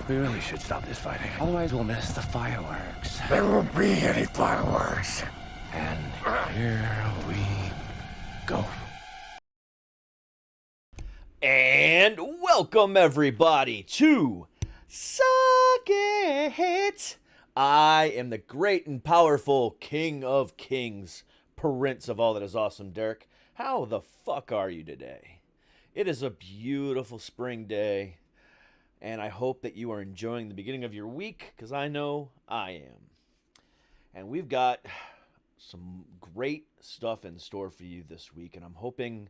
We really should stop this fighting. Otherwise, we'll miss the fireworks. There won't be any fireworks. And here we go. And welcome everybody to Suck It. I am the great and powerful King of Kings, Prince of all that is awesome, Derek. How the fuck are you today? It is a beautiful spring day, and I hope that you are enjoying the beginning of your week, because I know I am. And we've got some great stuff in store for you this week, and I'm hoping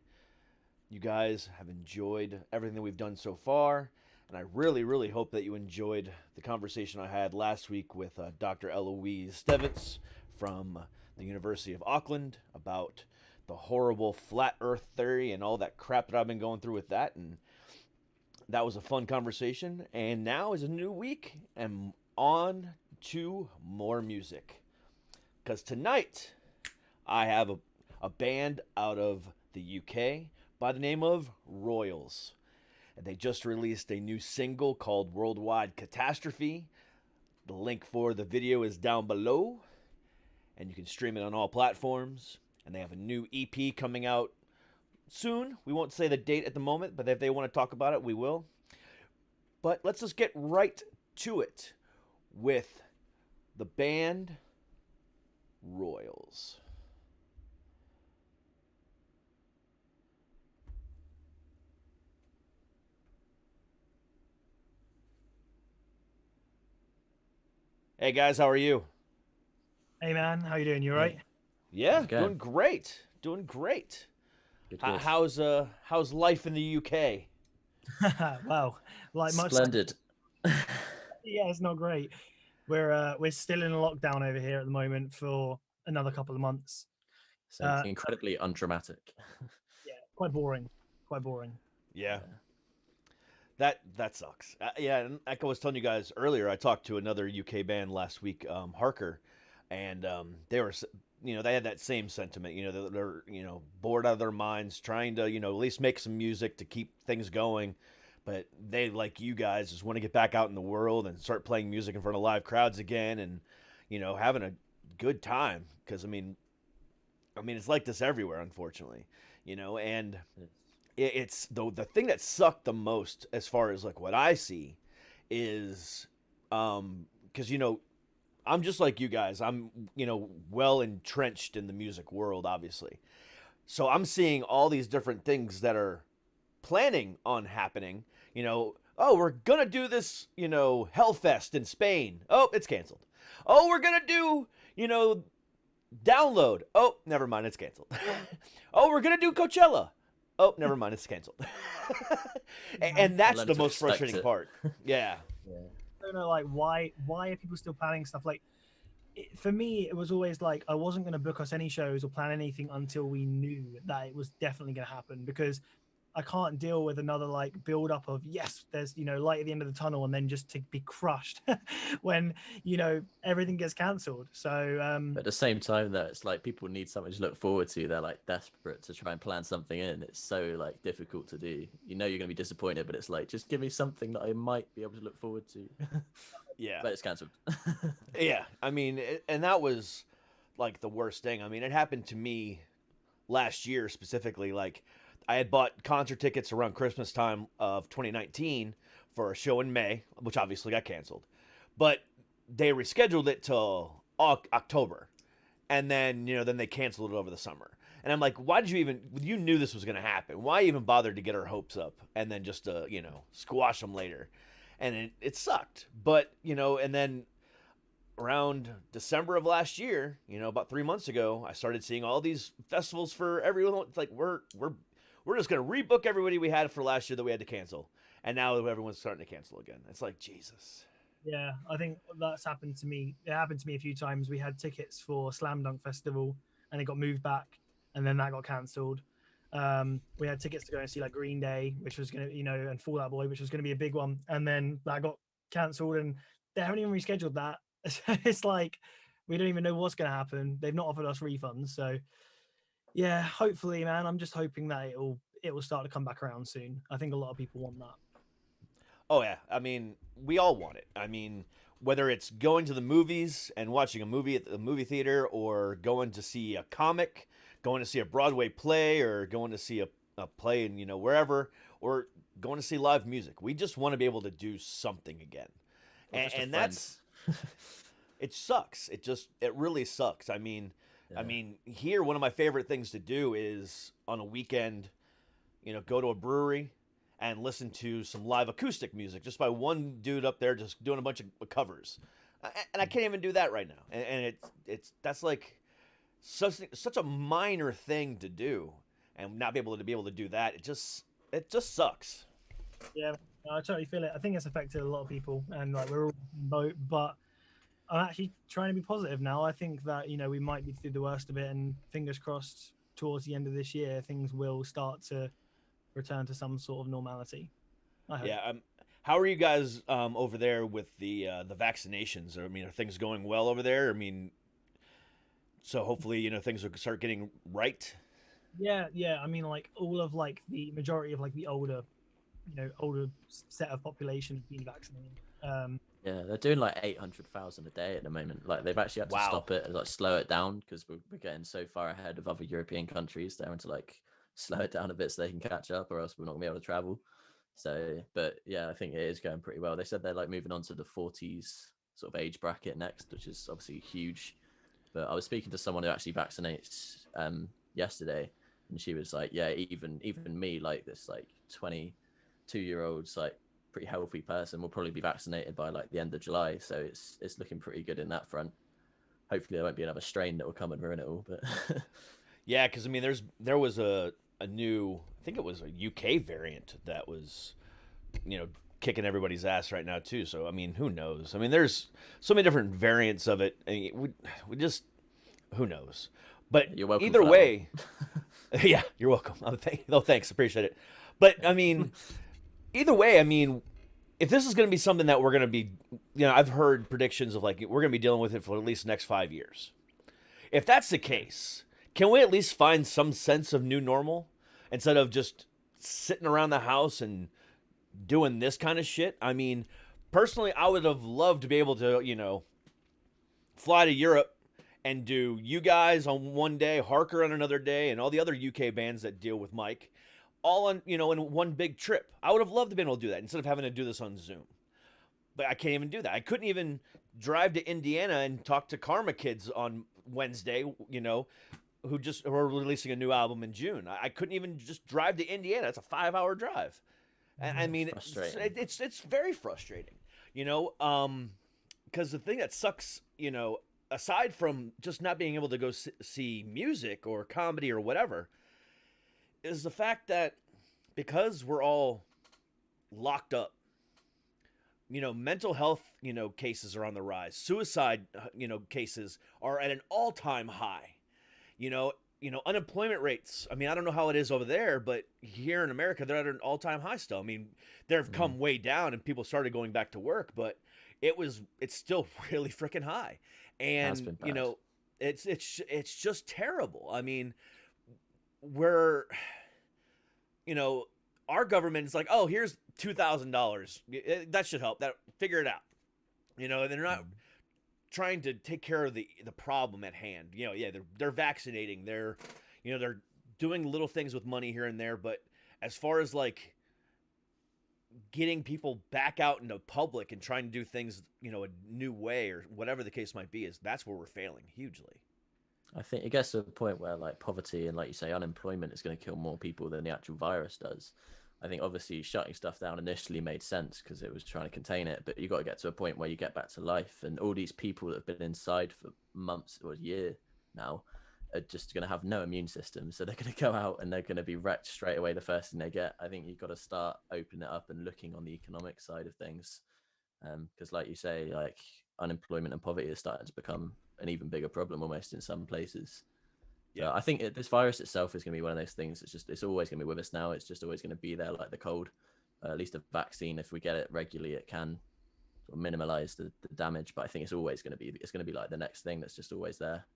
you guys have enjoyed everything that we've done so far. And I really, really hope that you enjoyed the conversation I had last week with Dr. Eloise Stevens from the University of Auckland about the horrible flat earth theory and all that crap that I've been going through with that. And that was a fun conversation. And now is a new week and on to more music. Because tonight I have a band out of the UK by the name of Royals. And they just released a new single called Worldwide Catastrophe. The link for the video is down below. And you can stream it on all platforms. And they have a new EP coming out soon. We won't say the date at the moment, but if they want to talk about it, we will. But let's just get right to it with the band Royals. Hey guys, how are you? Hey man, how you doing? You alright? Yeah, Okay. doing great. Doing great. Good, good. How's life in the UK? Wow, like much. Splendid. Yeah, it's not great. We're still in a lockdown over here at the moment for another couple of months. So incredibly undramatic. Yeah, quite boring. Quite boring. Yeah. That sucks. Yeah, and like I was telling you guys earlier, I talked to another UK band last week, Harker, and they were, they had that same sentiment. They're bored out of their minds, trying to at least make some music to keep things going, but they, like you guys, just want to get back out in the world and start playing music in front of live crowds again, and having a good time. Because I mean, it's like this everywhere, unfortunately. And it's the thing that sucked the most, as far as like what I see, is because I'm just like you guys. I'm well entrenched in the music world, obviously. So I'm seeing all these different things that are planning on happening. Oh, we're gonna do this, Hellfest in Spain. Oh, it's canceled. Oh, we're gonna do, Download. Oh, never mind, it's canceled. Oh, we're gonna do Coachella. Oh, never mind, it's canceled. and that's Learn the to most respect frustrating it. part. Yeah. Yeah. I don't know, like why are people still planning stuff? Like for me, it was always like I wasn't going to book us any shows or plan anything until we knew that it was definitely going to happen, because I can't deal with another like build up of yes, there's light at the end of the tunnel, and then just to be crushed when everything gets cancelled. So But at the same time, though, it's like people need something to look forward to. They're like desperate to try and plan something in. It's so like difficult to do. You're going to be disappointed, but it's like, just give me something that I might be able to look forward to. Yeah. But it's cancelled. Yeah, I mean, and that was like the worst thing. I mean, it happened to me last year specifically. Like, I had bought concert tickets around Christmas time of 2019 for a show in May, which obviously got canceled. But they rescheduled it till October, and then then they canceled it over the summer. And I'm like, why did you knew this was going to happen? Why even bother to get our hopes up and then just squash them later? And it sucked. But and then around December of last year, about 3 months ago, I started seeing all these festivals for everyone. It's like we're just gonna rebook everybody we had for last year that we had to cancel, and now everyone's starting to cancel again. It's like, Jesus. yeah, I think that's happened to me. It happened to me a few times. We had tickets for Slam Dunk Festival, and it got moved back, and then that got cancelled. We had tickets to go and see like Green Day, which was gonna, and Fall Out Boy, which was gonna be a big one, and then that got cancelled, and they haven't even rescheduled that. It's like we don't even know what's gonna happen. They've not offered us refunds, so yeah, hopefully, man. I'm just hoping that it will start to come back around soon. I think a lot of people want that. Oh yeah, I mean, we all want it. I mean, whether it's going to the movies and watching a movie at the movie theater, or going to see a comic, going to see a Broadway play, or going to see a play in wherever, or going to see live music. We just want to be able to do something again, Or just a and friend. that's it sucks. It really sucks. I Yeah. mean, here one of my favorite things to do is on a weekend, go to a brewery and listen to some live acoustic music just by one dude up there just doing a bunch of covers. And I can't even do that right now. And that's like such a minor thing to do, and not be able to do that. It just sucks. Yeah, I totally feel it. I think it's affected a lot of people, and like we're all in the boat. But I'm actually trying to be positive now. I think that we might be through the worst of it, and fingers crossed, towards the end of this year, things will start to return to some sort of normality. I hope. Yeah. How are you guys over there with the vaccinations? I mean, are things going well over there? I mean, so hopefully things will start getting right. Yeah, yeah. I mean, like all of like the majority of like the older, older set of population have been vaccinated. Yeah, they're doing like 800,000 a day at the moment. Like they've actually had to Wow. stop it and like slow it down because we're getting so far ahead of other European countries. They're having to like slow it down a bit so they can catch up, or else we're not gonna be able to travel. So, but yeah, I think it is going pretty well. They said they're like moving on to the 40s sort of age bracket next, which is obviously huge. But I was speaking to someone who actually vaccinates yesterday, and she was like, yeah, even me, like this like 22-year-old's like pretty healthy person will probably be vaccinated by like the end of July. So it's looking pretty good in that front. Hopefully there won't be another strain that will come and ruin it all. But Yeah, because I mean, there was a new, I think it was a UK variant that was kicking everybody's ass right now too. So I mean, who knows? I mean, there's so many different variants of it. And we just who knows? But you're welcome either for that way, one. yeah, you're welcome. Thanks, appreciate it. But I mean, either way, I mean, if this is going to be something that we're going to be, I've heard predictions of like we're going to be dealing with it for at least the next 5 years. If that's the case, can we at least find some sense of new normal instead of just sitting around the house and doing this kind of shit? I mean, personally, I would have loved to be able to, fly to Europe and do you guys on one day, Harker on another day, and all the other UK bands that deal with Mike, all on, in one big trip. I would have loved to be able to do that instead of having to do this on Zoom. But I can't even do that. I couldn't even drive to Indiana and talk to Karma Kids on Wednesday, who are releasing a new album in June. I couldn't even just drive to Indiana. It's a 5-hour drive. I mean, Frustrating. it's very frustrating, because the thing that sucks, aside from just not being able to go see music or comedy or whatever, is the fact that because we're all locked up, mental health, cases are on the rise. Suicide, cases are at an all-time high. Unemployment rates. I mean, I don't know how it is over there, but here in America, they're at an all-time high still. I mean, they've come way down and people started going back to work, but it's still really freaking high. Has And, been bad. it's just terrible. I mean, we're, you know, our government is like, oh, here's $2,000. That should help. That figure it out. They're not trying to take care of the problem at hand. Yeah, they're vaccinating. They're doing little things with money here and there, but as far as like getting people back out into public and trying to do things, a new way or whatever the case might be, that's where we're failing hugely. I think it gets to a point where like poverty and like you say unemployment is going to kill more people than the actual virus does. I think obviously shutting stuff down initially made sense because it was trying to contain it, but you got to get to a point where you get back to life, and all these people that have been inside for months or a year now are just going to have no immune system, so they're going to go out and they're going to be wrecked straight away the first thing they get. I think you've got to start opening it up and looking on the economic side of things, because like you say, like unemployment and poverty is starting to become an even bigger problem almost in some places. Yeah, I think this virus itself is going to be one of those things. It's always going to be with us now. It's just always going to be there, like the cold. At least a vaccine, if we get it regularly, it can sort of minimize the damage. But I think it's going to be like the next thing that's just always there.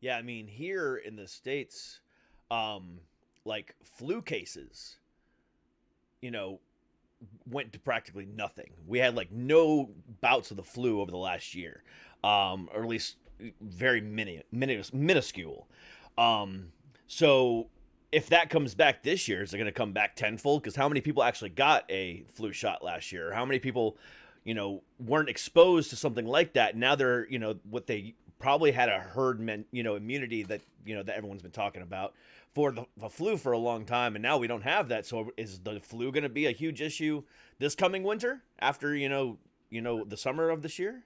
Yeah, I mean, here in the States, like flu cases, you know, went to practically nothing. We had like no bouts of the flu over the last year, or at least very minuscule. So if that comes back this year, is it going to come back tenfold? Because how many people actually got a flu shot last year? How many people, weren't exposed to something like that? Now they're, what they probably had a herd, immunity that, that everyone's been talking about for the flu for a long time. And now we don't have that. So is the flu going to be a huge issue this coming winter after, the summer of this year?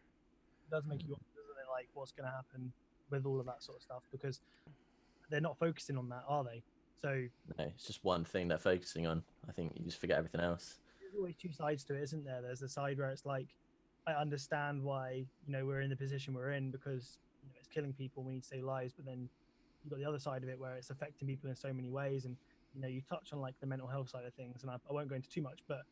It does make you wonder, doesn't it, like what's going to happen with all of that sort of stuff, because they're not focusing on that, are they? So no, it's just one thing they're focusing on. I think you just forget everything else. There's always two sides to it, isn't there? There's the side where it's like, I understand why we're in the position we're in, because it's killing people, we need to save lives, but then you've got the other side of it where it's affecting people in so many ways. And you touch on like the mental health side of things, and I won't go into too much, but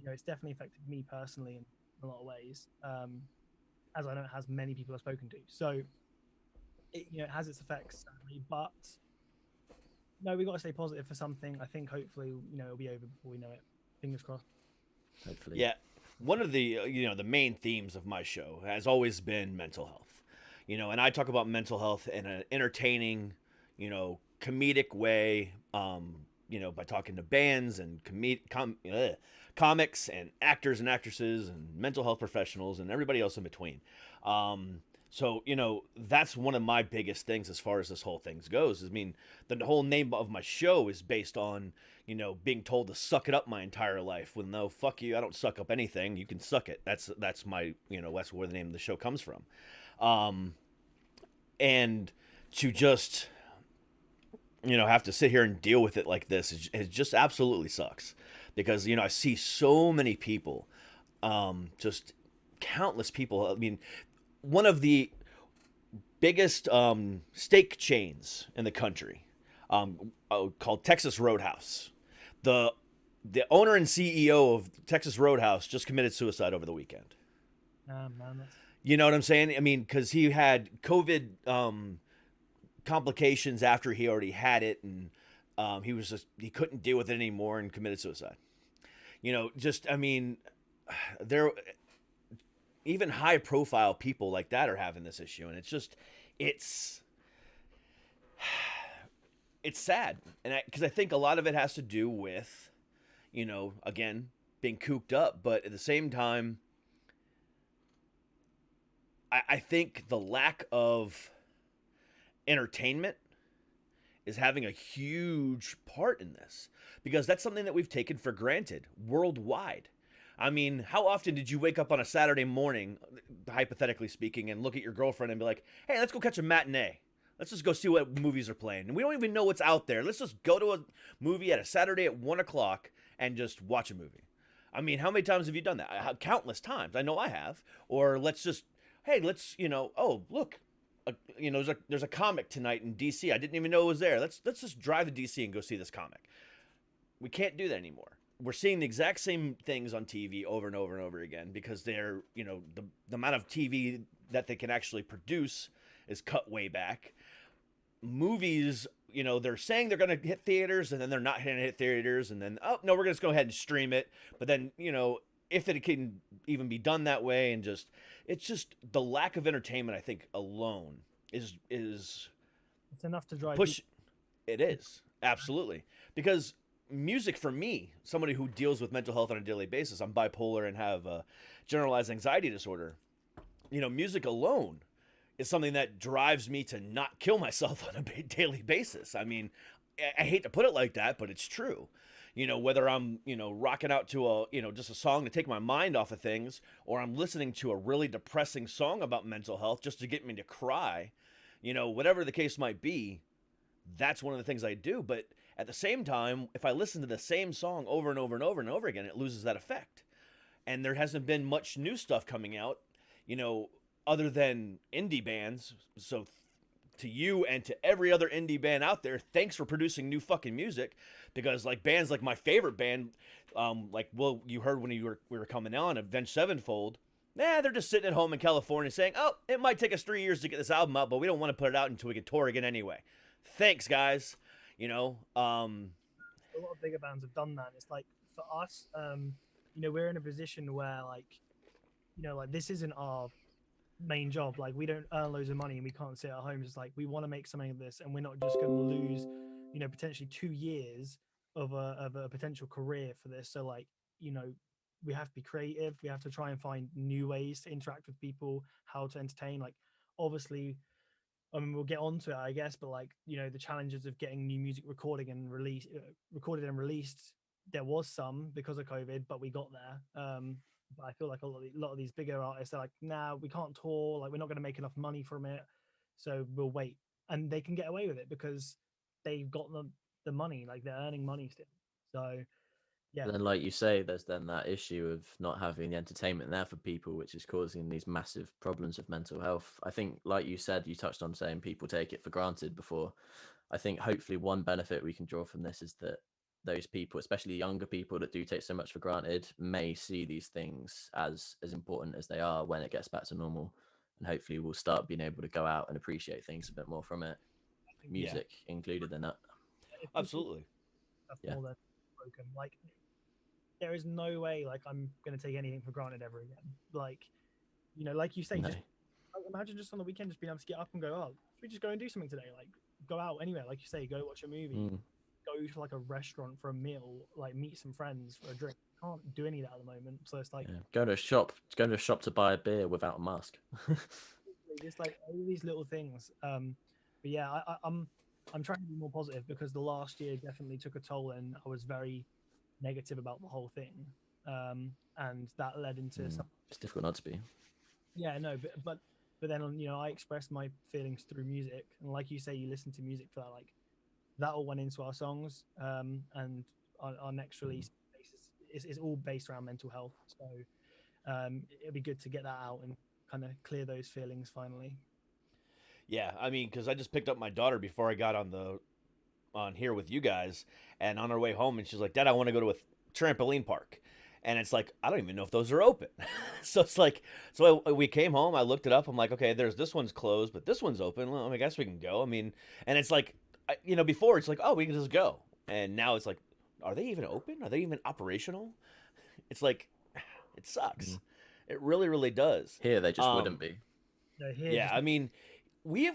it's definitely affected me personally in a lot of ways, as I know it has many people I've spoken to. So it has its effects, sadly, but no, we got to stay positive for something. I think hopefully it'll be over before we know it. Fingers crossed. Hopefully. Yeah, one of the the main themes of my show has always been mental health. And I talk about mental health in an entertaining, comedic way. By talking to bands and comics and actors and actresses and mental health professionals and everybody else in between. So, that's one of my biggest things as far as this whole thing goes. The whole name of my show is based on, being told to suck it up my entire life. Well, no, fuck you. I don't suck up anything. You can suck it. That's my, that's where the name of the show comes from. And to just, have to sit here and deal with it like this it just absolutely sucks, because, I see so many people, just countless people. One of the biggest steak chains in the country, called Texas Roadhouse. The owner and CEO of Texas Roadhouse just committed suicide over the weekend. Man, You know what I'm saying? Because he had COVID complications after he already had it, and he couldn't deal with it anymore and committed suicide. There. Even high profile people like that are having this issue, and it's sad. And because I think a lot of it has to do with, again, being cooped up, but at the same time, I think the lack of entertainment is having a huge part in this, because that's something that we've taken for granted worldwide. How often did you wake up on a Saturday morning, hypothetically speaking, and look at your girlfriend and be like, hey, let's go catch a matinee. Let's just go see what movies are playing. And we don't even know what's out there. Let's just go to a movie at a Saturday at 1 o'clock and just watch a movie. How many times have you done that? Countless times. I know I have. Or let's, oh, look, there's a comic tonight in DC. I didn't even know it was there. Let's just drive to DC and go see this comic. We can't do that anymore. We're seeing the exact same things on TV over and over and over again, because they're, the amount of TV that they can actually produce is cut way back. Movies, they're saying they're going to hit theaters, and then they're not going to hit theaters, and then, oh, no, we're going to just go ahead and stream it. But then, if it can even be done that way, and it's just the lack of entertainment, I think, alone is it's enough to drive push. It is, absolutely. Because music, for me, somebody who deals with mental health on a daily basis, I'm bipolar and have a generalized anxiety disorder. Music alone is something that drives me to not kill myself on a daily basis. I hate to put it like that, but it's true. Whether I'm, rocking out to a, just a song to take my mind off of things, or I'm listening to a really depressing song about mental health just to get me to cry, whatever the case might be, that's one of the things I do. But at the same time, if I listen to the same song over and over and over and over again, it loses that effect. And there hasn't been much new stuff coming out, other than indie bands. So to you and to every other indie band out there, thanks for producing new fucking music, because like bands like my favorite band, you heard when we were coming on, Avenged Sevenfold, they're just sitting at home in California saying, oh, it might take us 3 years to get this album out, but we don't want to put it out until we can tour again anyway. Thanks, guys. A lot of bigger bands have done that. It's like, for us, we're in a position where like, like this isn't our main job. Like we don't earn loads of money and we can't sit at home. It's like we want to make something of this, and we're not just going to lose, potentially 2 years of a potential career for this. So like, we have to be creative. We have to try and find new ways to interact with people, how to entertain. Like obviously, I mean, we'll get onto it, I guess, but like, the challenges of getting new music recorded and released, there was some because of COVID, but we got there. But I feel like a lot of these bigger artists are like, nah, we can't tour, like we're not going to make enough money from it, so we'll wait. And they can get away with it because they've got the money, like they're earning money still. So yeah. Then, like you say, there's then that issue of not having the entertainment there for people, which is causing these massive problems of mental health. I think, like you said, you touched on saying people take it for granted before. I think hopefully one benefit we can draw from this is that those people, especially younger people that do take so much for granted, may see these things as important as they are when it gets back to normal. And hopefully we'll start being able to go out and appreciate things a bit more from it, music included in that. Absolutely. Yeah. More than broken. Like there is no way like I'm going to take anything for granted ever again. Like, like you say, just imagine just on the weekend just being able to get up and go, oh, should we just go and do something today? Like go out anywhere, like you say, go watch a movie, go to like a restaurant for a meal, like meet some friends for a drink. Can't do any of that at the moment. So it's like go to a shop to buy a beer without a mask. Just like all these little things. But yeah, I'm trying to be more positive because the last year definitely took a toll and I was very negative about the whole thing, and that led into some. It's difficult not to be. Yeah, no, but then I expressed my feelings through music, and like you say, you listen to music for that. Like that all went into our songs, and our next release is all based around mental health. So it'll be good to get that out and kind of clear those feelings finally. Yeah, I mean, because I just picked up my daughter before I got on here with you guys, and on our way home, and she's like, "Dad, I want to go to a trampoline park," and it's like I don't even know if those are open. So it's like, we came home, I looked it up, I'm like, okay, there's this one's closed, but this one's open. Well, I guess we can go. I mean, and it's like, before it's like, oh, we can just go, and now it's like, are they even open? Are they even operational? It's like, it sucks. It really, really does. Here they just wouldn't be. I mean, we've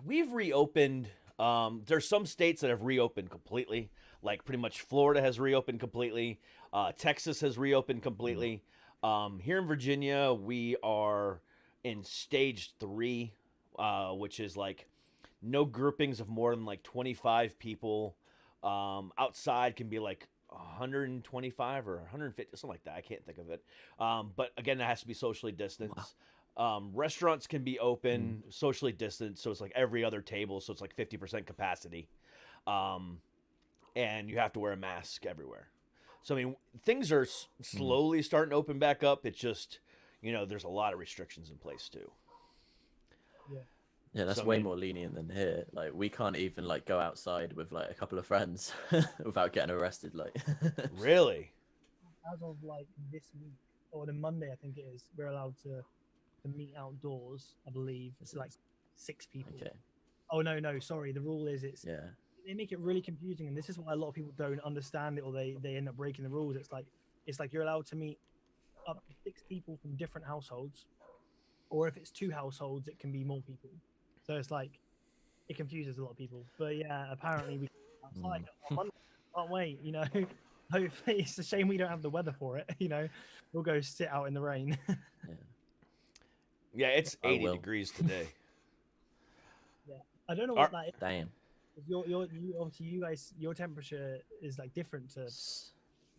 reopened. There's some states that have reopened completely. Like pretty much Florida has reopened completely. Texas has reopened completely. Here in Virginia, we are in stage 3, which is like no groupings of more than like 25 people. Outside can be like 125 or 150, something like that. I can't think of it. But again, it has to be socially distanced. Wow. Restaurants can be open, socially distanced, so it's like every other table, so it's like 50% capacity. And you have to wear a mask everywhere. So, I mean, things are slowly starting to open back up. It's just, there's a lot of restrictions in place, too. Yeah, that's way more lenient than here. Like, we can't even, like, go outside with, like, a couple of friends without getting arrested, like. Really? As of, like, this week, or the Monday, I think it is, we're allowed to meet outdoors, I believe. It's like 6 people. Okay. Oh, no, sorry. The rule is Yeah. They make it really confusing, and this is why a lot of people don't understand it, or they end up breaking the rules. It's like you're allowed to meet up to 6 people from different households, or if it's 2 households, it can be more people. So it's like it confuses a lot of people. But yeah, apparently we outside on Monday. Can't wait. Hopefully it's a shame we don't have the weather for it. We'll go sit out in the rain. Yeah, it's 80 degrees today. Yeah, I don't know what that is. Damn. Obviously you guys, your temperature is like different to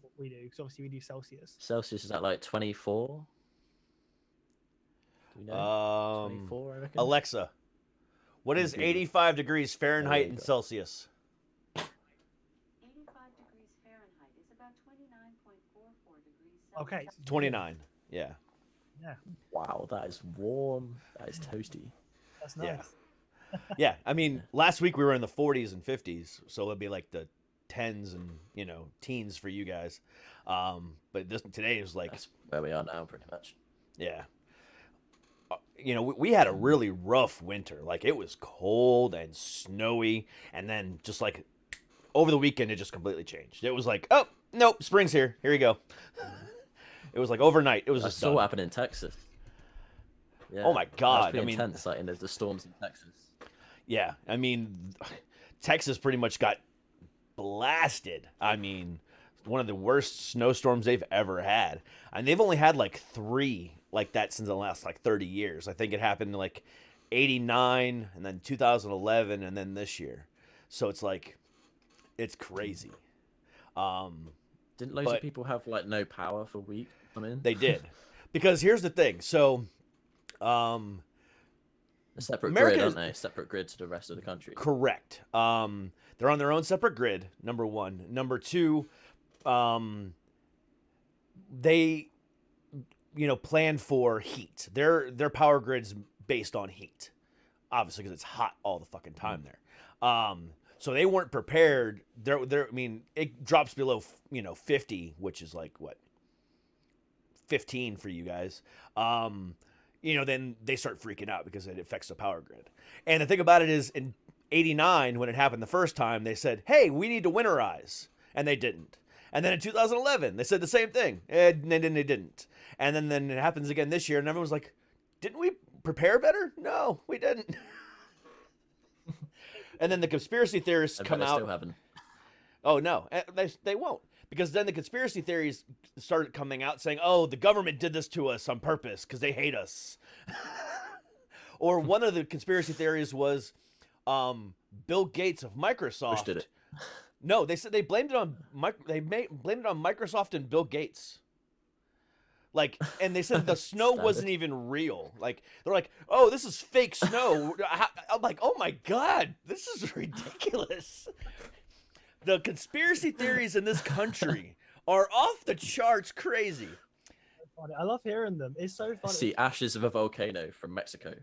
what we do, because obviously we do Celsius. Celsius is at like 24. Do we know? 24, I reckon. Alexa, what is 85 degrees Fahrenheit in Celsius? 85 degrees Fahrenheit is about 29.44 degrees Celsius. Okay. 29. Yeah. Yeah. Wow, that is warm. That is toasty. That's nice. Yeah. Yeah, I mean, last week we were in the 40s and 50s, so it'd be like the 10s and teens for you guys. But today is like that's where we are now, pretty much. Yeah. We had a really rough winter. Like it was cold and snowy, and then just like over the weekend it just completely changed. It was like, oh nope, spring's here. Here you go. It was like overnight. It was I just saw done. what happened in Texas. Yeah. Oh my That was God! pretty I mean, intense, like in the storms in Texas. yeah. I mean, Texas pretty much got blasted. I mean, one of the worst snowstorms they've ever had, and they've only had like 3 like that since the last like 30 years. I think it happened like 89, and then 2011, and then this year. So it's like, it's crazy. Didn't loads But- of people have like no power for weeks? I mean, They did, because here's the thing. So, a separate America grid, is- aren't they? Separate grid to the rest of the country. correct. They're on their own separate grid. Number one. Number two, they, plan for heat. Their power grid's based on heat, obviously, because it's hot all the fucking time there. So they weren't prepared. I mean, it drops below 50, which is like what, 15 for you guys. Then they start freaking out because it affects the power grid. And the thing about it is, in 89, when it happened the first time, they said, hey, we need to winterize. And they didn't. And then in 2011, they said the same thing. And then they didn't. And then it happens again this year, and everyone's like, didn't we prepare better? No, we didn't. And then the conspiracy theorists I bet come they out. still haven't. Oh, no, they won't. Because then the conspiracy theories started coming out saying, oh, the government did this to us on purpose because they hate us. Or one of the conspiracy theories was Bill Gates of Microsoft. Bush did it. No, they said they blamed it on blamed it on Microsoft and Bill Gates. Like, and they said the snow Standard. wasn't even real. Like, they're like, oh, this is fake snow. I'm like, oh my God, this is ridiculous. The conspiracy theories in this country are off the charts crazy. Funny. I love hearing them. It's so I funny. see ashes of a volcano from Mexico.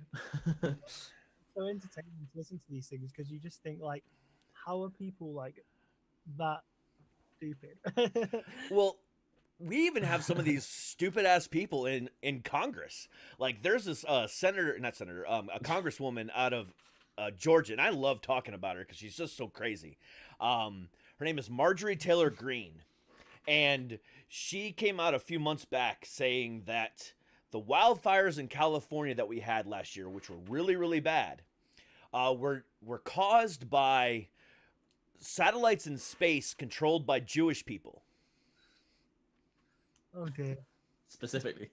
It's so entertaining to listen to these things because you just think like, how are people like that stupid? Well, we even have some of these stupid ass people in Congress. Like, there's this a congresswoman out of Georgia, and I love talking about her because she's just so crazy. Her name is Marjorie Taylor Greene, and she came out a few months back saying that the wildfires in California that we had last year, which were really, really bad, were caused by satellites in space controlled by Jewish people. Oh dear. Specifically.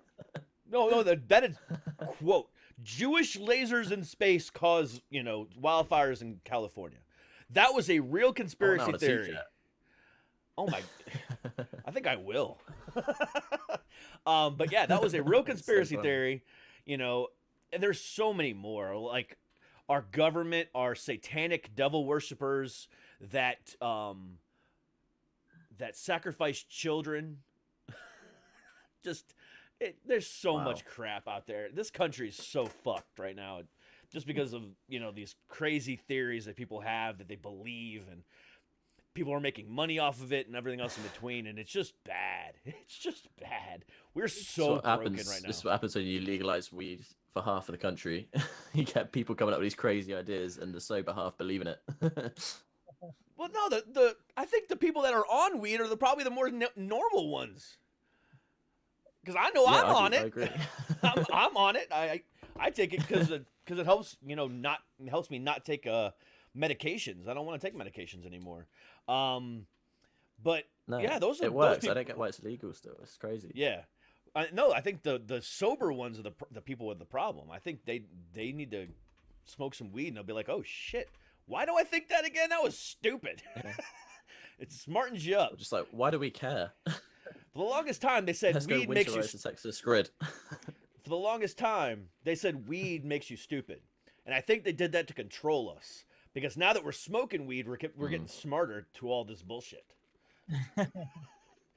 No, that is quote. Jewish lasers in space cause, wildfires in California. That was a real conspiracy to teach theory. that. Oh my, I think I will. But yeah, that was a real conspiracy funny. theory, and there's so many more. Like, our government are satanic devil worshippers that sacrifice children. There's so Wow. much crap out there. This country is so fucked right now, just because of these crazy theories that people have that they believe, and people are making money off of it and everything else in between, and it's just bad. It's just bad. We're so broken right now. This is what happens when you legalize weed for half of the country. You get people coming up with these crazy ideas, and the sober half believe in it. Well, no, I think the people that are on weed are probably the more normal ones. Because I know I'm on I it. agree. I'm on it. I take it because it helps helps me not take medications. I don't want to take medications anymore. But No, yeah, those it those works. people, I don't get why it's legal still. It's crazy. Yeah, I think the sober ones are the people with the problem. I think they need to smoke some weed and they'll be like, oh shit, why do I think that again? That was stupid. Yeah. It smartens you up. Just like, why do we care? For the longest time, they said Let's go weed makes you. winterize the Texas grid. For the longest time, they said weed makes you stupid, and I think they did that to control us. Because now that we're smoking weed, we're getting smarter to all this bullshit.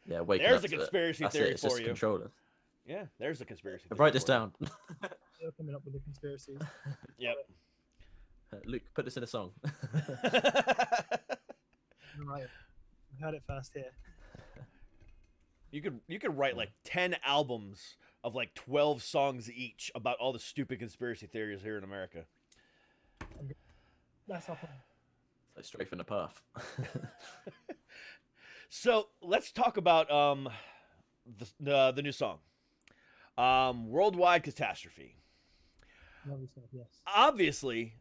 Yeah, waking There's up a to it. conspiracy That's theory it. It's for just you. control us. Yeah, there's a conspiracy theory. Write this for you. down. They're coming up with the conspiracies. Yep. Luke, put this in a song. Right. I heard it first here. You could write like 10 albums of like 12 songs each about all the stupid conspiracy theories here in America. That's our plan. So straight from the path. So let's talk about the new song, Worldwide Catastrophe. Lovely stuff. Yes. Obviously,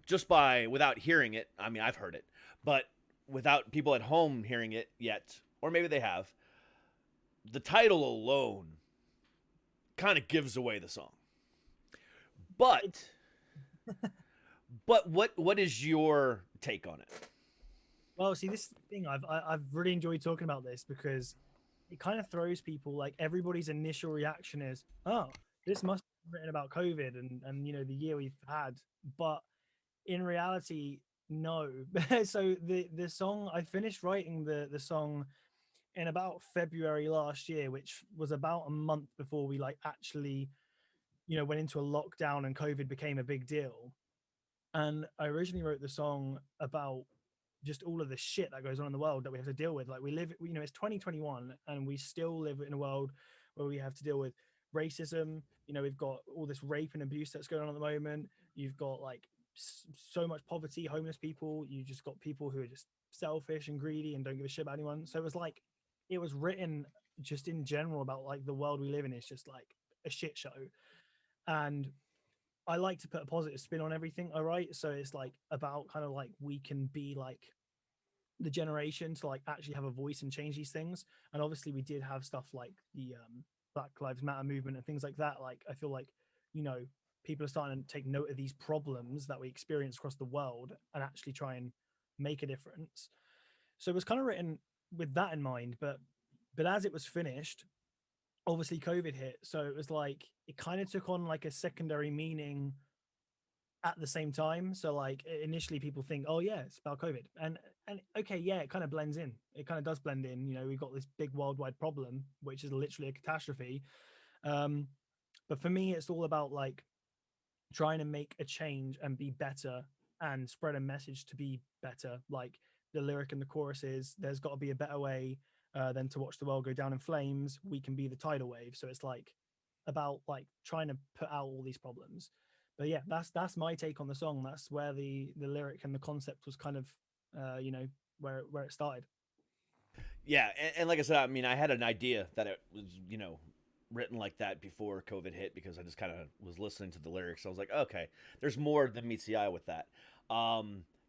just by without hearing it, I mean, I've heard it, but without people at home hearing it yet, or maybe they have, the title alone kind of gives away the song. But what is your take on it? Well, see, this is the thing. I've really enjoyed talking about this because it kind of throws people, like, everybody's initial reaction is, oh, this must be written about COVID and the year we've had. But in reality, no. So the song, I finished writing the song in about February last year, which was about a month before we like actually, went into a lockdown and COVID became a big deal. And I originally wrote the song about just all of the shit that goes on in the world that we have to deal with. Like, we live, it's 2021 and we still live in a world where we have to deal with racism. We've got all this rape and abuse that's going on at the moment. You've got like so much poverty, homeless people. You just got people who are just selfish and greedy and don't give a shit about anyone. So it was written just in general about like the world we live in is just like a shit show. And I like to put a positive spin on everything. All right. So it's like about kind of like we can be like the generation to like actually have a voice and change these things. And obviously we did have stuff like the Black Lives Matter movement and things like that. Like, I feel like, people are starting to take note of these problems that we experience across the world and actually try and make a difference. So it was kind of written with that in mind, but as it was finished, obviously COVID hit. So it was like, it kind of took on like a secondary meaning at the same time. So like initially people think, oh yeah, it's about COVID. And okay, yeah, it kind of blends in. It kind of does blend in. We've got this big worldwide problem, which is literally a catastrophe. But for me, it's all about like trying to make a change and be better and spread a message to be better. Like the lyric and the chorus is, there's got to be a better way than to watch the world go down in flames. We can be the tidal wave. So it's like about like trying to put out all these problems. But yeah, that's my take on the song. That's where the lyric and the concept was kind of where it started. Yeah, and like I said, I mean, I had an idea that it was written like that before COVID hit because I just kind of was listening to the lyrics. I was like, okay, there's more than meets the eye with that.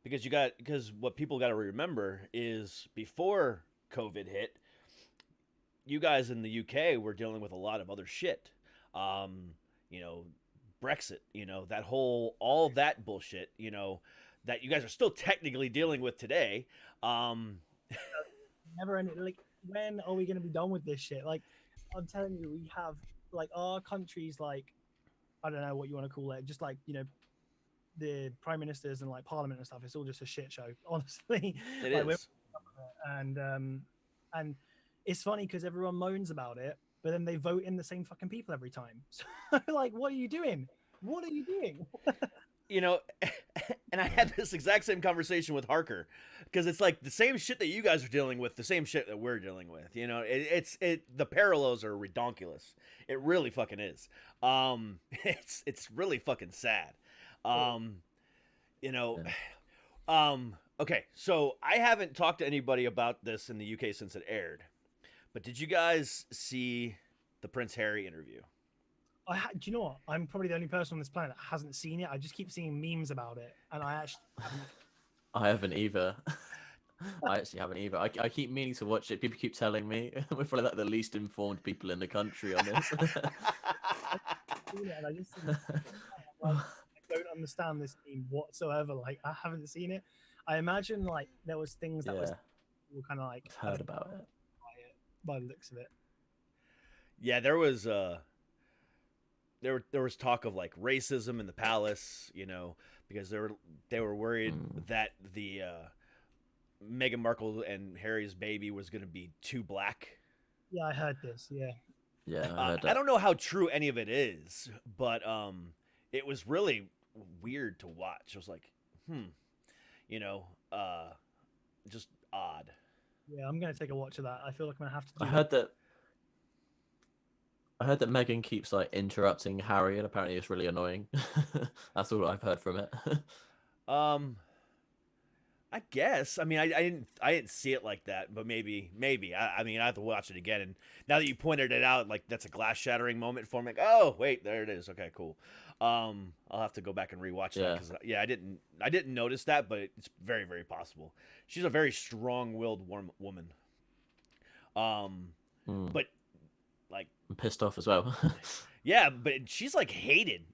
Because what people got to remember is before COVID hit, you guys in the UK were dealing with a lot of other shit. Brexit, all that bullshit, that you guys are still technically dealing with today. Never ending. Like, when are we going to be done with this shit? Like, I'm telling you, we have like our countries, like, I don't know what you want to call it, just like the prime ministers and like parliament and stuff. It's all just a shit show, honestly. It like, is. And it's funny because everyone moans about it, but then they vote in the same fucking people every time. So like, what are you doing? What are you doing? And I had this exact same conversation with Harker because it's like the same shit that you guys are dealing with, the same shit that we're dealing with. The parallels are redonkulous. It really fucking is. It's really fucking sad. Okay, so I haven't talked to anybody about this in the UK since it aired, but did you guys see the Prince Harry interview? Do you know what? I'm probably the only person on this planet that hasn't seen it. I just keep seeing memes about it, and I actually haven't. I haven't either. I actually haven't either. I keep meaning to watch it. People keep telling me we're probably like the least informed people in the country on this. And I just I don't understand this meme whatsoever. Like, I haven't seen it. I imagine like there was things that was kind of like I've heard about it by the looks of it. Yeah, there was there was talk of like racism in the palace, because they were worried that the Meghan Markle and Harry's baby was going to be too black. Yeah, I heard this. Yeah. Yeah, I heard that. I don't know how true any of it is, but it was really weird to watch. I was like, just odd. Yeah, I'm gonna take a watch of that. I feel like I'm gonna have to. I heard that Meghan keeps like interrupting Harry, and apparently it's really annoying. That's all I've heard from it. I guess. I mean, I didn't see it like that, but maybe. I mean, I have to watch it again. And now that you pointed it out, like that's a glass shattering moment for me. Like, oh wait, there it is. Okay, cool. I'll have to go back and rewatch that Yeah. because yeah, I didn't notice that, but it's very possible. She's a very strong-willed woman. Hmm. But like, I'm pissed off as well. yeah, but she's like hated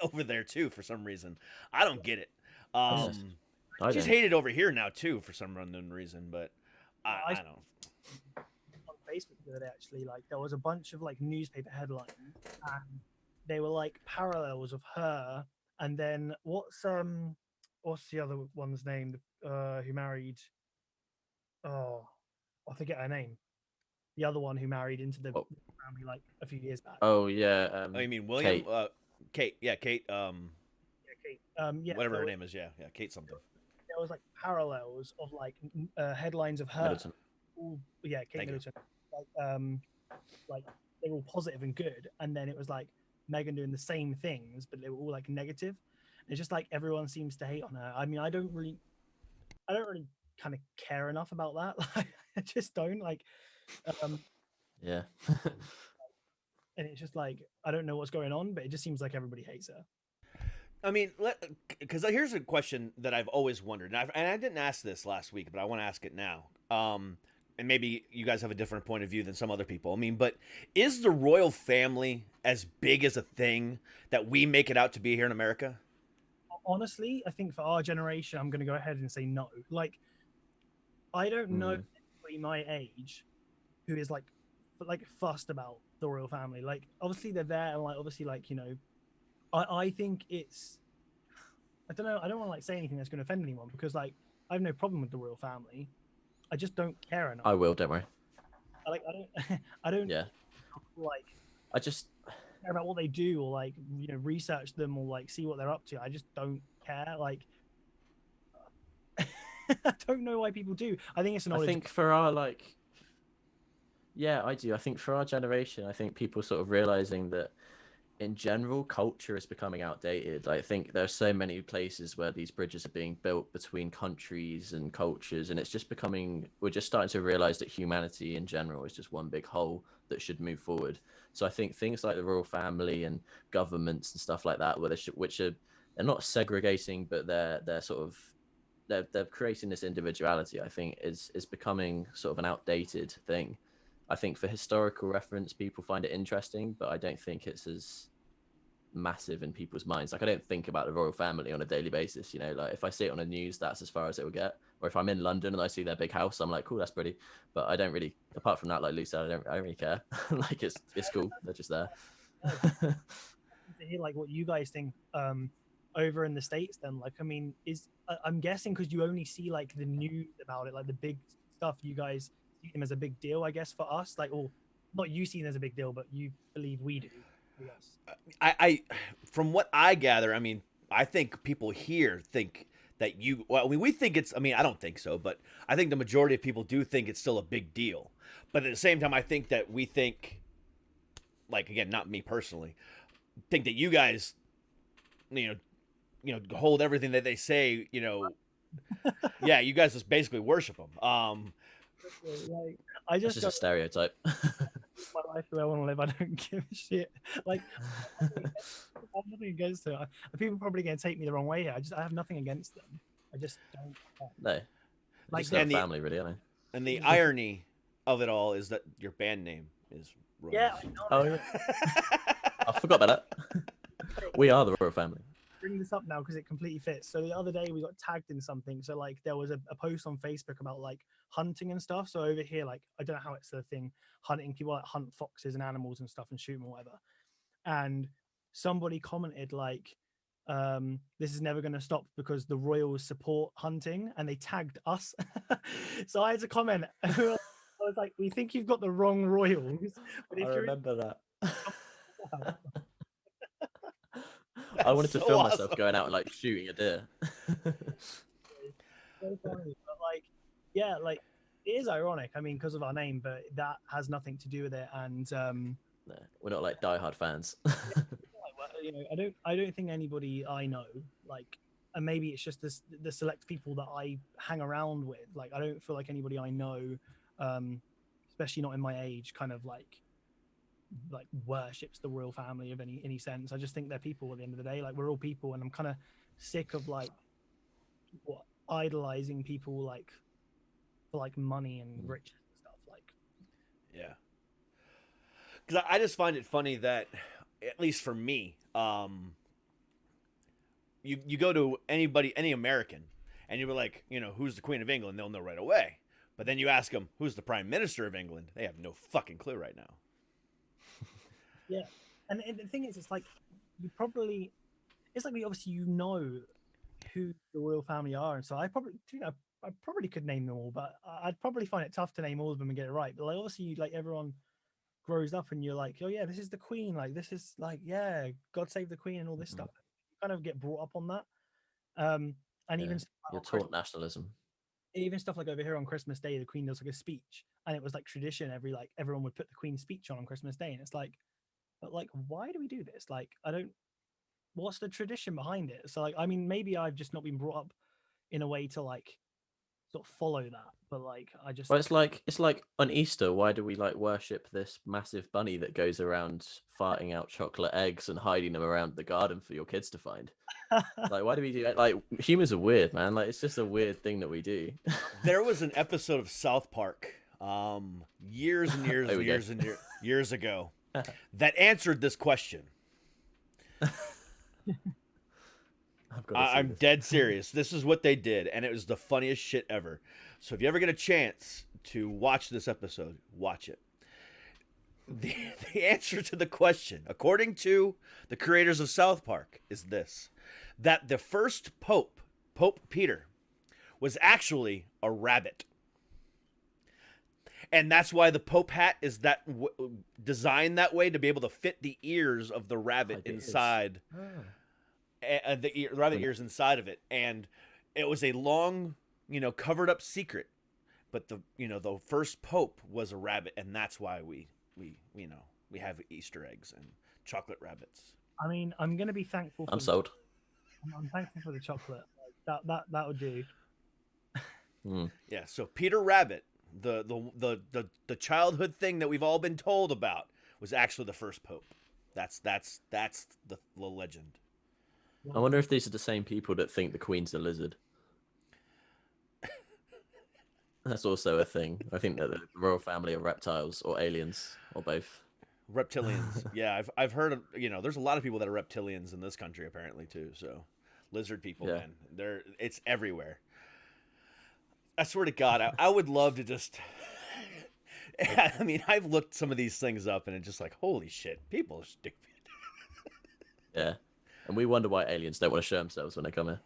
over there too for some reason. I don't get it. Yes. I She's don't. hated over here now too for some unknown reason, but I don't. On Facebook the other day, actually, like there was a bunch of like newspaper headlines, and they were like parallels of her, and then what's the other one's name? Who married? Oh, I forget her name. The other one who married into the Oh. family like a few years back. Oh yeah. Oh, you mean William? Kate. Kate. Yeah, Kate. Yeah, Kate. Yeah, Whatever her there name is. Yeah, Kate something. was like parallels of like headlines of her. Middleton. All, yeah, Kate Thank you. Middleton. Like they were all positive and good, and then it was like Megan doing the same things, but they were all like negative. It's just like everyone seems to hate on her. I mean, I don't really kind of care enough about that. Like, I just don't like. Yeah. And it's just like I don't know what's going on, but it just seems like everybody hates her. I mean, because here's a question that I've always wondered, and I didn't ask this last week, but I want to ask it now. And maybe you guys have a different point of view than some other people. I mean, but is the royal family as big as a thing that we make it out to be here in America? Honestly, I think for our generation, I'm going to go ahead and say no. Like, I don't know anybody my age who is like fussed about the royal family. Like, obviously they're there, and like obviously like I think it's I don't know. I don't want to like say anything that's going to offend anyone because like I have no problem with the royal family. I just don't care enough. I will. Don't worry. I don't Yeah. like I just. care about what they do or like research them or like see what they're up to. I just don't care. Like I don't know why people do. I think it's an I think for our like. Yeah, I do. I think for our generation, I think people sort of realizing that in general, culture is becoming outdated. I think there are so many places where these bridges are being built between countries and cultures, and it's just becoming, we're just starting to realize that humanity in general is just one big whole that should move forward. So I think things like the royal family and governments and stuff like that, where which are, they're not segregating, but they're sort of, they're creating this individuality, I think is becoming sort of an outdated thing. I think for historical reference, people find it interesting, but I don't think it's as massive in people's minds. Like I don't think about the royal family on a daily basis. Like if I see it on the news, that's as far as it will get. Or if I'm in London and I see their big house, I'm like, cool, that's pretty. But I don't really, apart from that, like Luke said, I don't really care. Like it's cool. They're just there. to hear like what you guys think over in the States. Then like I mean, I'm guessing because you only see like the news about it, like the big stuff. You guys see them as a big deal, I guess, for us. Like, or not you see them as a big deal, but you believe we do. Yes. I from what I gather, I mean, I think people here think that well, I mean, we think it's, I mean, I don't think so, but I think the majority of people do think it's still a big deal. But at the same time, I think that we think, like, again, not me personally, think that you guys, hold everything that they say, yeah, you guys just basically worship them. Like, I That's just just a stereotype. my life the way I want to live. I don't give a shit. Like, I have nothing against it. People are probably going to take me the wrong way here. I have nothing against them. I just don't care. No. Like, Like just their and the- family, really, aren't they? And the irony of it all is that your band name is Royals. Yeah, I know. Oh, yeah. I forgot about that. We are the royal family. Bring this up now because it completely fits. So the other day we got tagged in something. So like there was a post on Facebook about like hunting and stuff. So over here, like I don't know how it's a thing, hunting people like hunt foxes and animals and stuff and shoot them or whatever. And somebody commented like, this is never going to stop because the royals support hunting, and they tagged us. So I had to comment. I was like, we think you've got the wrong royals. But if I you're remember that. I That's wanted to so film awesome. myself going out and like shooting a deer. so funny, but like, yeah, like it is ironic. I mean, because of our name, but that has nothing to do with it. And No, we're not like diehard fans. I don't think anybody I know like and maybe it's just the select people that I hang around with. Like, I don't feel like anybody I know, especially not in my age, kind of like worships the royal family of any sense. I just think they're people at the end of the day. Like, we're all people, and I'm kind of sick of like idolizing people like for like money and riches and stuff. Like, Yeah. Because I just find it funny that, at least for me, you go to any American, and you were like, who's the Queen of England? They'll know right away. But then you ask them, who's the Prime Minister of England? They have no fucking clue right now. yeah, and the thing is, it's like obviously who the royal family are, and so I probably could name them all, but I'd probably find it tough to name all of them and get it right. But like, obviously, like, everyone grows up and you're like, oh yeah, this is the Queen, like, this is like, yeah, God save the Queen and all this stuff. You kind of get brought up on that. And even you're taught nationalism. Even stuff like over here on Christmas Day, the Queen does like a speech, and it was like tradition. Everyone would put the Queen's speech on Christmas Day, and it's like, but like, why do we do this? Like, what's the tradition behind it? So like, I mean, maybe I've just not been brought up in a way to like sort of follow that, but like, I just, well, it's like on Easter, why do we like worship this massive bunny that goes around farting out chocolate eggs and hiding them around the garden for your kids to find? Like, why do we do that? Like, humans are weird, man. Like, it's just a weird thing that we do. There was an episode of South Park years and years and years and years ago that answered this question. I'm dead serious. This is what they did, and it was the funniest shit ever. So if you ever get a chance to watch this episode, watch it. The answer to the question, according to the creators of South Park, is this: that the first Pope Peter, was actually a rabbit. And that's why the Pope hat is designed that way, to be able to fit the ears of the rabbit inside. The rabbit ears inside of it. And it was a long, covered up secret. But the first Pope was a rabbit, and that's why we have Easter eggs and chocolate rabbits. I mean, I'm gonna be thankful. I'm sold. I'm thankful for the chocolate. That would do. Yeah. So Peter Rabbit, the childhood thing that we've all been told about, was actually the first Pope. That's the legend. I wonder if these are the same people that think the Queen's a lizard. That's also a thing. I think that the royal family are reptiles or aliens or both. Reptilians. Yeah, I've heard of, there's a lot of people that are reptilians in this country apparently too. So lizard people, man, it's everywhere. I swear to God, I would love to just. I mean, I've looked some of these things up, and it's just like, holy shit, people are stupid. Yeah, and we wonder why aliens don't want to show themselves when they come here.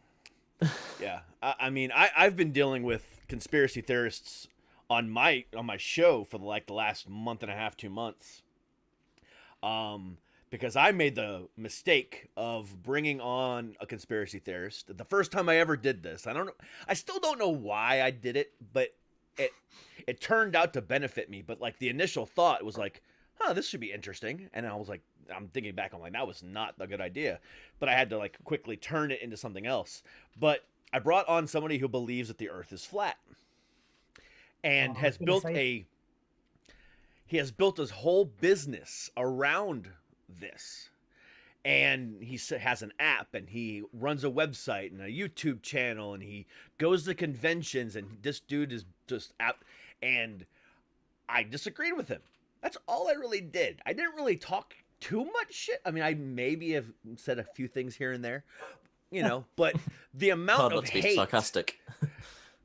Yeah, I mean, I've been dealing with conspiracy theorists on my show for the last month and a half, 2 months. Because I made the mistake of bringing on a conspiracy theorist. The first time I ever did this, I still don't know why I did it, but it turned out to benefit me. But like, the initial thought was like, this should be interesting. And I was like, I'm thinking back, I'm like, that was not a good idea. But I had to like quickly turn it into something else. But I brought on somebody who believes that the earth is flat and he has built his whole business around this. And he has an app, and he runs a website and a YouTube channel, and he goes to conventions, and this dude is just app. And I disagreed with him. That's all I really did. I didn't really talk too much shit. I mean, I maybe have said a few things here and there, but the amount of hate, sarcastic.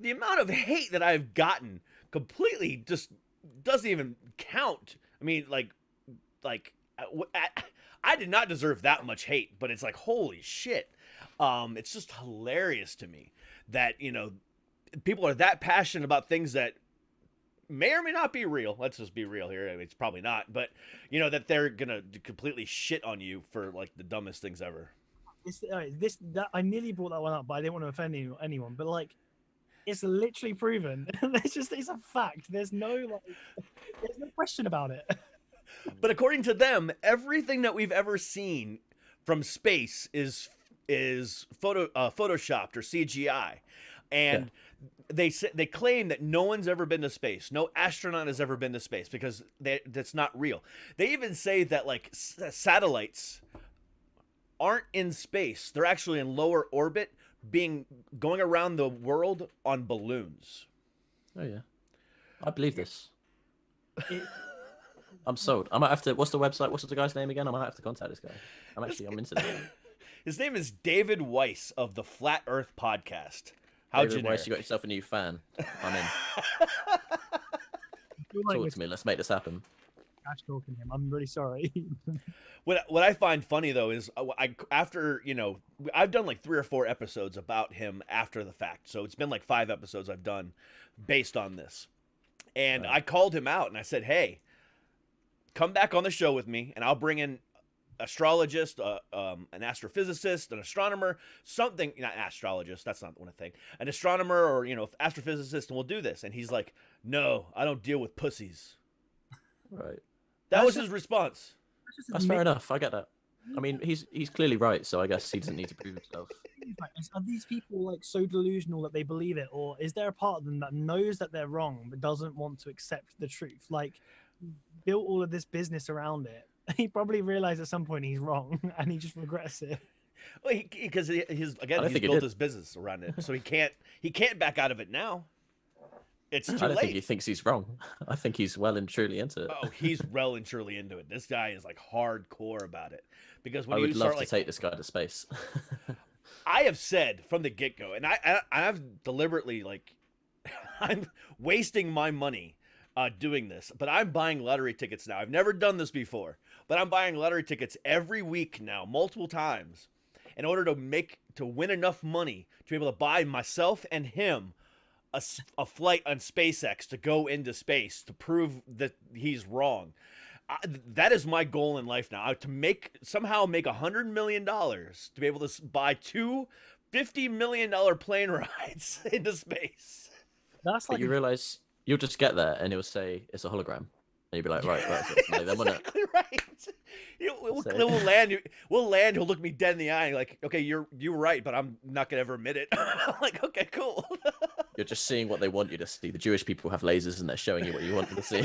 The amount of hate that I've gotten completely just doesn't even count. I mean, I did not deserve that much hate, but it's like, holy shit. It's just hilarious to me that, people are that passionate about things that may or may not be real. Let's just be real here. I mean, it's probably not, but that they're gonna completely shit on you for like the dumbest things ever. I nearly brought that one up, but I didn't want to offend anyone. But like, it's literally proven. It's a fact. There's no question about it. But according to them, everything that we've ever seen from space is is photoshopped or CGI, and they claim that no one's ever been to space, no astronaut has ever been to space because that's not real. They even say that like satellites aren't in space; they're actually in lower orbit, going around the world on balloons. Oh yeah, I believe this. I'm sold. I might have to. What's the website? What's the guy's name again? I might have to contact this guy. I'm into that. His name is David Weiss of the Flat Earth Podcast. How David generic. Weiss, you got yourself a new fan. I'm in. Like Talk to me. Let's make this happen. trash talking him. I'm really sorry. What I find funny though is after I've done like 3 or 4 episodes about him after the fact, so it's been like 5 episodes I've done based on this, and I called him out and I said, hey, come back on the show with me and I'll bring in astrologist, an astrophysicist, an astronomer, something, not astrologist, that's not one thing, an astronomer or astrophysicist, and we'll do this. And he's like, no, I don't deal with pussies. Right. That was his response. That's fair enough. I get that. I mean, he's clearly right, so I guess he doesn't need to prove himself. Are these people like so delusional that they believe it, or is there a part of them that knows that they're wrong but doesn't want to accept the truth? Like, built all of this business around it. He probably realized at some point he's wrong, and he just regrets it. Well, because he's built his business around it, so he can't back out of it now. It's too late. I don't think he thinks he's wrong. I think he's well and truly into it. Oh, he's well and truly into it. This guy is like hardcore about it. Because when I would you love start to take this guy to space. I have said from the get-go, and I've deliberately I'm wasting my money doing this, but I'm buying lottery tickets now. I've never done this before, but I'm buying lottery tickets every week now, multiple times, in order to win enough money to be able to buy myself and him a flight on SpaceX to go into space to prove that he's wrong. That is my goal in life now, to somehow make $100 million to be able to buy 2 $50 million plane rides into space. That's like But you realize you'll just get there and it'll say it's a hologram, and you'll be like, right, that's money. Then exactly right. We'll land. He'll look me dead in the eye, like, okay, you're right, but I'm not gonna ever admit it. I'm like, okay, cool. You're just seeing what they want you to see. The Jewish people have lasers and they're showing you what you want them to see.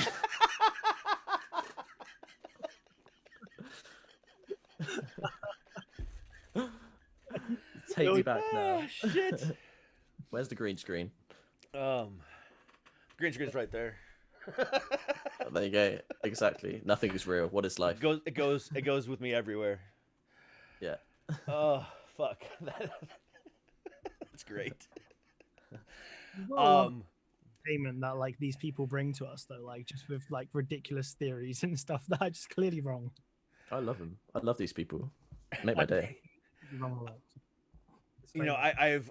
Take me back now. Shit. Where's the green screen? Green screen's right there. Oh, there you go. Exactly. Nothing is real. What is life? It goes with me everywhere. Yeah. Oh fuck. That's great. Payment that like these people bring to us though, like just with like ridiculous theories and stuff that are just clearly wrong. I love them. I love these people. Make my day. Wrong a lot.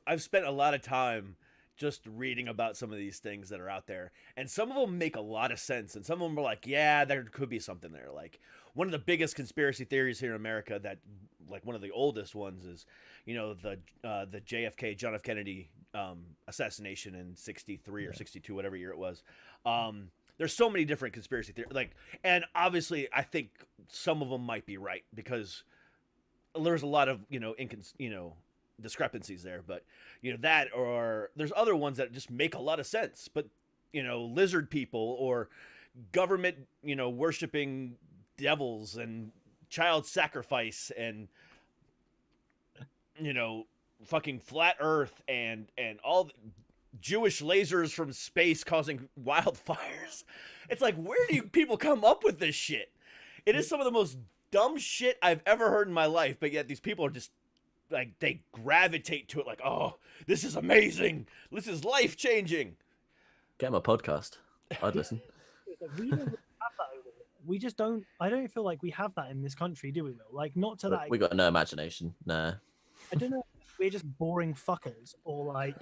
I've spent a lot of time just reading about some of these things that are out there, and some of them make a lot of sense, and some of them are like, yeah, there could be something there. Like one of the biggest conspiracy theories here in America, that like one of the oldest ones, is the JFK, John F. Kennedy assassination in 63 or 62, whatever year it was. There's so many different conspiracy theories, and obviously I think some of them might be right because there's a lot of discrepancies there, but that, or there's other ones that just make a lot of sense, but lizard people or government worshiping devils and child sacrifice and fucking flat earth and all the Jewish lasers from space causing wildfires. It's like, where do you people come up with this shit? It is some of the most dumb shit I've ever heard in my life, but yet these people are just like, they gravitate to it, like, oh, this is amazing, this is life-changing. Get him a podcast. I'd listen. We don't have that over here. We just don't. I don't feel like we have that in this country, do we, Will? Like, not to that. We got no imagination. Nah. I don't know if we're just boring fuckers, or like,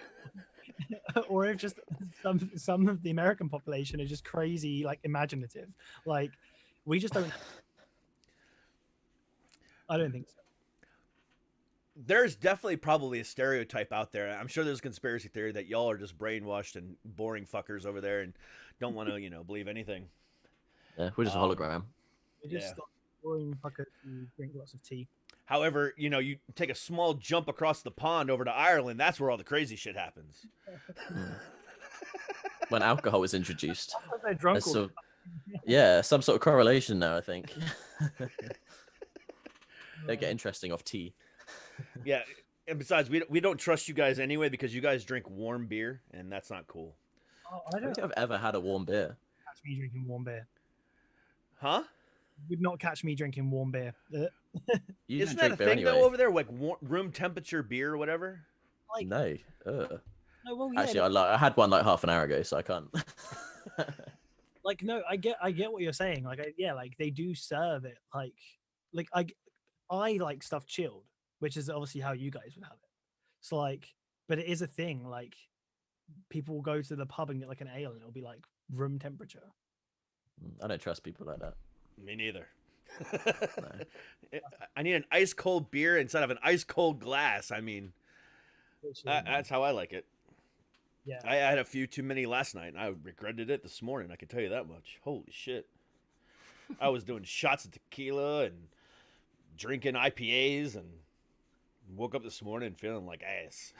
or if just some of the American population are just crazy, like imaginative. Like, we just don't. I don't think so. There's definitely probably a stereotype out there. I'm sure there's a conspiracy theory that y'all are just brainwashed and boring fuckers over there and don't want to, believe anything. Yeah, we're just a hologram. We're just boring fuckers who drink lots of tea. However, you know, you take a small jump across the pond over to Ireland, that's where all the crazy shit happens. When alcohol was introduced. They're drunk. There's yeah, some sort of correlation there, I think. They get interesting off tea. Yeah, and besides, we don't trust you guys anyway because you guys drink warm beer, and that's not cool. Oh, I don't think I've ever had a warm beer. catch me drinking warm beer. Huh? You would not catch me drinking warm beer. You Isn't don't that a drink beer thing anyway. though over there, like room temperature beer or whatever? Like, No. Ugh. no, well, yeah, Actually, I had one like half an hour ago, so I can't. like no, I get what you're saying. Like, yeah, like they do serve it. Like I like stuff chilled, which is obviously how you guys would have it. So like, but it is a thing. Like, people will go to the pub and get like an ale, and it'll be like room temperature. I don't trust people like that. Me neither. I need an ice cold beer instead of an ice cold glass. I mean, that's how I like it. Yeah. I had a few too many last night, and I regretted it this morning. I can tell you that much. Holy shit! I was doing shots of tequila and drinking IPAs, and woke up this morning feeling like ass.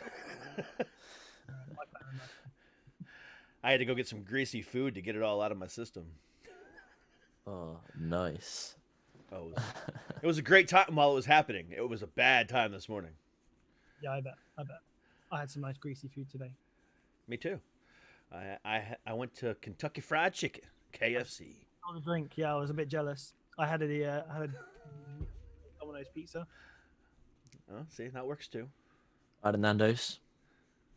I had to go get some greasy food to get it all out of my system. Oh, nice. Oh, it was a great time while it was happening. It was a bad time this morning. Yeah, I bet. I had some nice greasy food today. Me too. I went to Kentucky Fried Chicken, KFC. On a drink, yeah, I was a bit jealous. I had a Domino's pizza. Oh, see, that works too. I had a Nando's.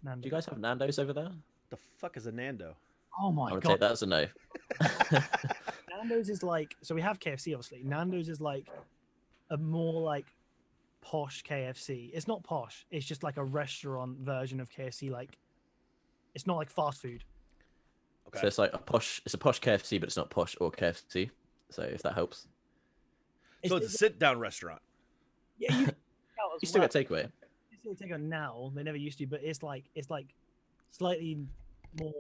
Nando's. Do you guys have Nando's over there? The fuck is a Nando? Oh my I would god. take that as a no. Nando's is like, so we have KFC obviously. Nando's is like a more like posh KFC. It's not posh. It's just like a restaurant version of KFC. Like, it's not like fast food. Okay. So it's like it's a posh KFC, but it's not posh or KFC. So if that helps. So it's a sit-down restaurant. Yeah, you, You still get takeaway. You still take it now. They never used to, but it's like slightly more.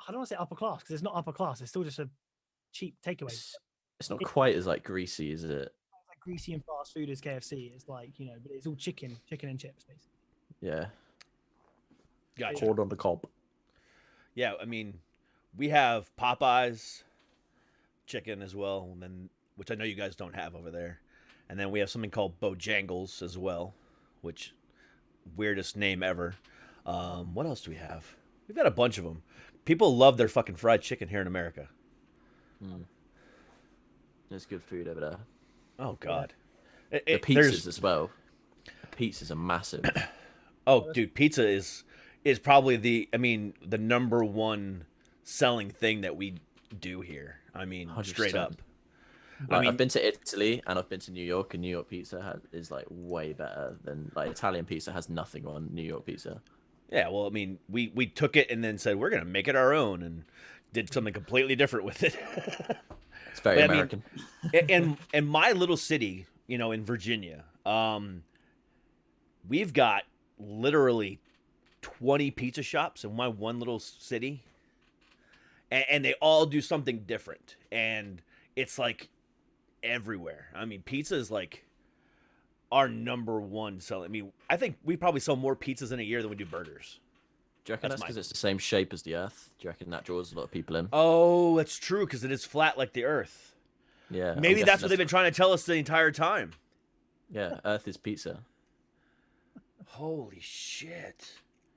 I don't want to say upper class because it's not upper class. It's still just a cheap takeaway. It's not quite as like greasy, is it? It's like greasy and fast food as KFC. It's like, you know, but it's all chicken and chips basically. Yeah. Gotcha. Corn on the cob. Yeah, I mean, we have Popeyes chicken as well, and then which I know you guys don't have over there, and then we have something called Bojangles as well, which weirdest name ever. What else do we have? We've got a bunch of them. People love their fucking fried chicken here in America. There's good food over there. Oh God, The pizzas as well. The pizzas are massive. Oh, dude, pizza is probably the number one selling thing that we do here. I mean, 100%. straight up. Like, I've been to Italy and I've been to New York, and New York pizza is like way better than like Italian pizza has nothing on New York pizza. Yeah, well, I mean, we took it and then said we're gonna make it our own and did something completely different with it. It's very But, I mean, American. in my little city, you know, in Virginia, we've got literally 20 pizza shops in my one little city, and they all do something different, and it's like everywhere. I mean, pizza is like our number one selling. I mean, I think we probably sell more pizzas in a year than we do burgers. Do you reckon that's that's because it's the same shape as the Earth? Do you reckon that draws a lot of people in? Oh, that's true, because it is flat like the Earth. Yeah. I'm Maybe guessing that's what they've been trying to tell us the entire time. Yeah, Earth is pizza. Holy shit.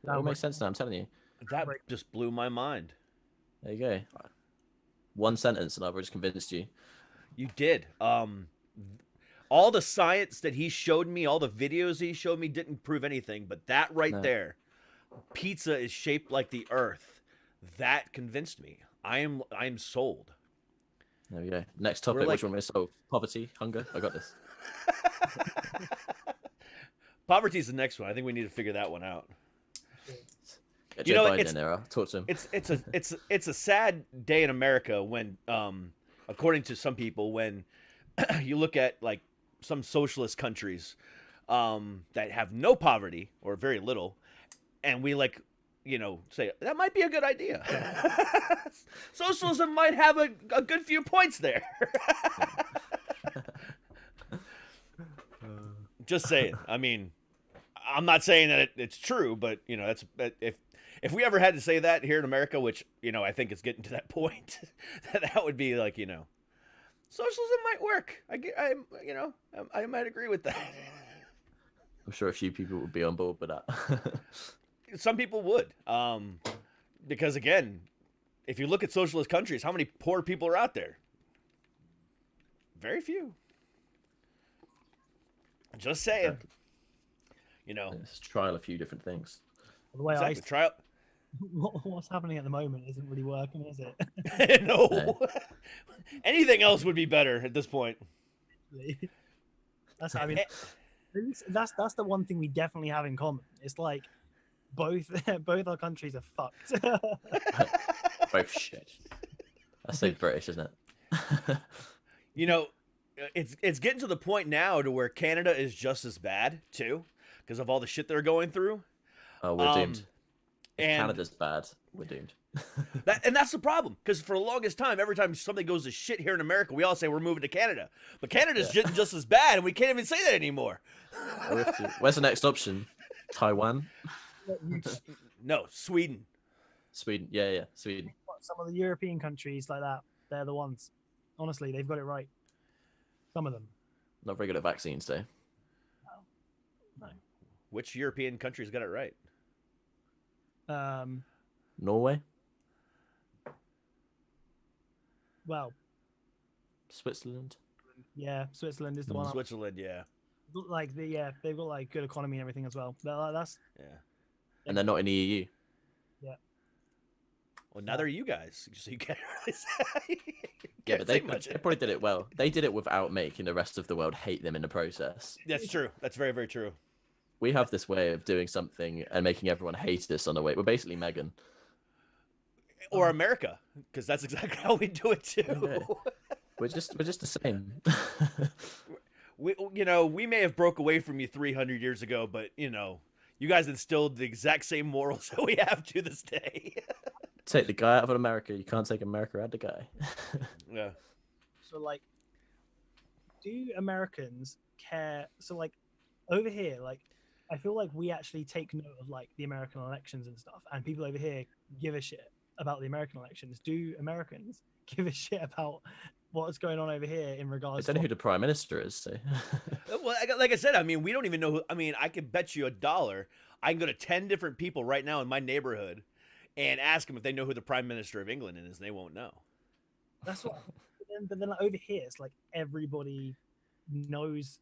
That all makes sense now, I'm telling you. That just blew my mind. There you go. One sentence and I've just convinced you. You did. All the science that he showed me, all the videos he showed me didn't prove anything, but that right there, pizza is shaped like the Earth. That convinced me. I am sold. There we go. Next topic, which one we solve? Poverty, hunger. I got this. Poverty's the next one. I think we need to figure that one out. Get You Joe know, Biden it's- in there. I'll talk to him. It's a sad day in America when, according to some people, when you look at like some socialist countries that have no poverty or very little, and we like, you know, say that might be a good idea. Socialism might have a good few points there. Just saying. I mean, I'm not saying that it's true, but that's if we ever had to say that here in America, which I think it's getting to that point, that would be like socialism might work. I might agree with that. I'm sure a few people would be on board with that. Some people would, because again, if you look at socialist countries, how many poor people are out there? Very few. Just saying. Let's trial a few different things. The way exactly. Trial. What's happening at the moment isn't really working, is it? No. Anything else would be better at this point. That's the one thing we definitely have in common. It's like both our countries are fucked. Both shit. That's so British, isn't it? It's getting to the point now to where Canada is just as bad too, because of all the shit they're going through. Oh, we're doomed. If Canada's bad, we're doomed. That's the problem, because for the longest time, every time something goes to shit here in America, we all say we're moving to Canada. But Canada's just as bad, and we can't even say that anymore. Where's the next option? Taiwan? No, Sweden. Sweden, yeah, Sweden. Some of the European countries like that, they're the ones. Honestly, they've got it right. Some of them. Not very good at vaccines, though. No. Which European countries got it right? Norway? Well, Switzerland? Yeah, Switzerland is the one. Switzerland, yeah. They've got like good economy and everything as well. That's And they're not in the EU. Yeah. Well, neither are you guys, so you can't really say. Yeah, but they probably did it well. They did it without making the rest of the world hate them in the process. That's true. That's very, very true. We have this way of doing something and making everyone hate us on the way. We're basically Megan. Or America, because that's exactly how we do it too. Yeah. We're just the same. We may have broke away from you 300 years ago, but you guys instilled the exact same morals that we have to this day. Take the guy out of America. You can't take America out of the guy. Yeah. So do Americans care? So over here, I feel like we actually take note of the American elections and stuff, and people over here give a shit about the American elections. Do Americans give a shit about what's going on over here in regards I don't know who the prime minister is, so. Well, like I said, we don't even know who. I could bet you $1. I can go to 10 different people right now in my neighborhood and ask them if they know who the prime minister of England is, and they won't know. That's what. But then over here, it's everybody knows.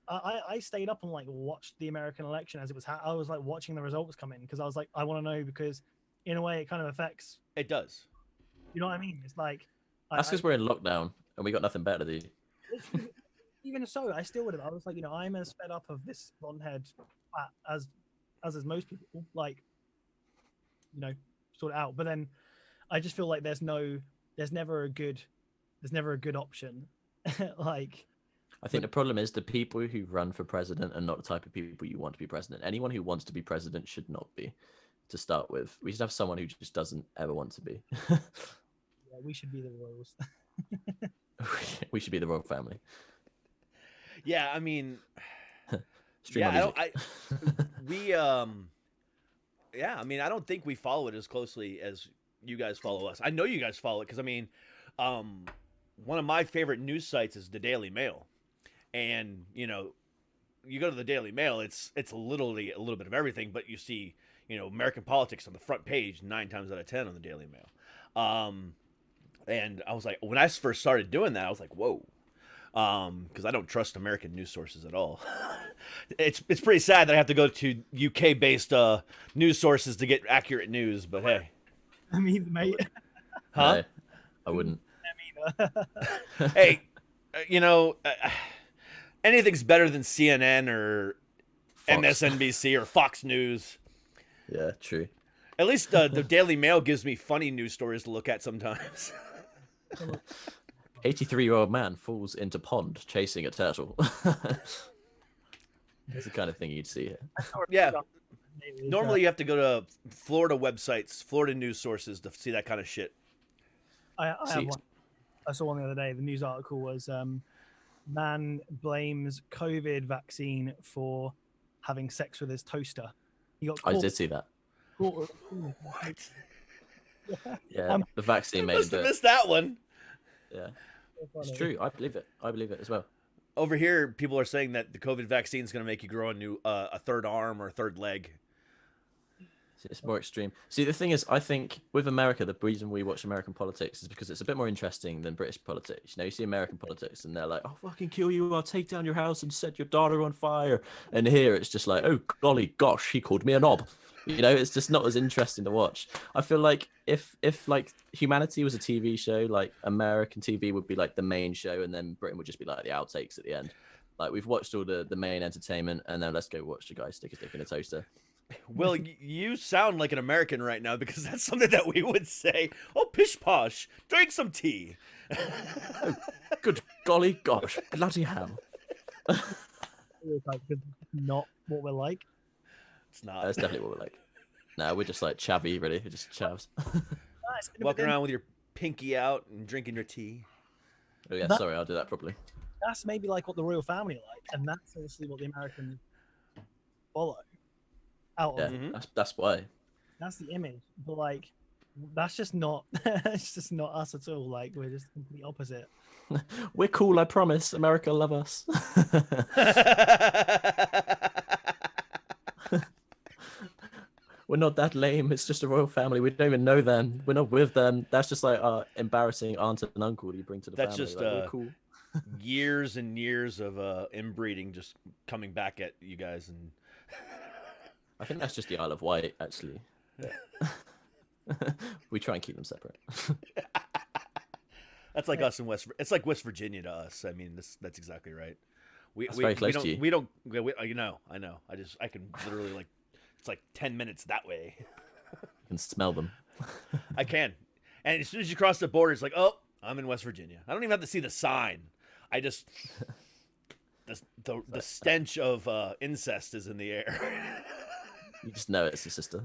I stayed up and watched the American election as it was. I was watching the results come in because I was I want to know, because in a way it kind of affects. It does. You know what I mean? It's that's because we're in lockdown and we got nothing better to do. Even so, I still would have. I was I'm as fed up of this blonde-haired as is most people. Sort it out. But then I just feel like there's never a good option. I think the problem is the people who run for president are not the type of people you want to be president. Anyone who wants to be president should not be, to start with. We should have someone who just doesn't ever want to be. Yeah, we should be the royals. We should be the royal family. Yeah, Stream on music. I don't think we follow it as closely as you guys follow us. I know you guys follow it because one of my favorite news sites is the Daily Mail. And, you go to the Daily Mail, it's literally a little bit of everything, but you see, American politics on the front page 9 times out of 10 on the Daily Mail. And I was like, when I first started doing that, I was like, whoa. Because I don't trust American news sources at all. It's pretty sad that I have to go to UK-based news sources to get accurate news, but hey. Mate. Huh? No, I wouldn't. Hey, anything's better than CNN or Fox. MSNBC or Fox News. Yeah, true. At least the Daily Mail gives me funny news stories to look at sometimes. 83-year-old man falls into pond chasing a turtle. That's the kind of thing you'd see here. Yeah. Normally you have to go to Florida websites, Florida news sources to see that kind of shit. I have one. I saw one the other day. The news article was man blames COVID vaccine for having sex with his toaster. He got I caught. did see that. caught- Yeah, the vaccine made him Must do have it. missed that one. Yeah, it's funny. true. I believe it. I believe it as well. Over here, people are saying that the COVID vaccine is going to make you grow a third arm or a third leg. It's more extreme. See, the thing is, I think with America, the reason we watch American politics is because it's a bit more interesting than British politics. You know, you see American politics and they're like, "I'll fucking kill you, I'll take down your house and set your daughter on fire." And here it's just like, "Oh, golly gosh, he called me a knob." You know, it's just not as interesting to watch. I feel like if like Humanity was a TV show, like American TV would be like the main show, and then Britain would just be like the outtakes at the end. Like we've watched all the main entertainment, and then let's go watch the guy stick a dick in a toaster. Well, you sound like an American right now because that's something that we would say. Oh, pish posh, drink some tea. Good golly gosh, bloody hell! It's like, not what we're like. It's not. That's definitely what we're like. No, we're just like chavvy, really. We're just chavs. Nice. But Walking then around with your pinky out and drinking your tea. Oh yeah, That- sorry, I'll do that properly. that's maybe like what the royal family are like, and that's obviously what the Americans follow. Out Yeah, of Mhm. that's why. that's the image, but like that's just not it's just not us at all. Like we're just the complete opposite. We're cool, I promise. America love us. We're not that lame. It's just a royal family. We don't even know them. We're not with them. That's just like our embarrassing aunt and uncle you bring to the That's family. just, Like, we're cool. Years and years of inbreeding just coming back at you guys, and I think that's just the Isle of Wight, actually. We try and keep them separate. that's like us in It's like West Virginia to us. I mean, that's exactly right. That's very close don't, to you. We don't. You know. I know. I can literally like. It's like 10 minutes that way. You can smell them. I can. And as soon as you cross the border, it's like, oh, I'm in West Virginia. I don't even have to see the sign. I just the stench of incest is in the air. You just know it's your sister.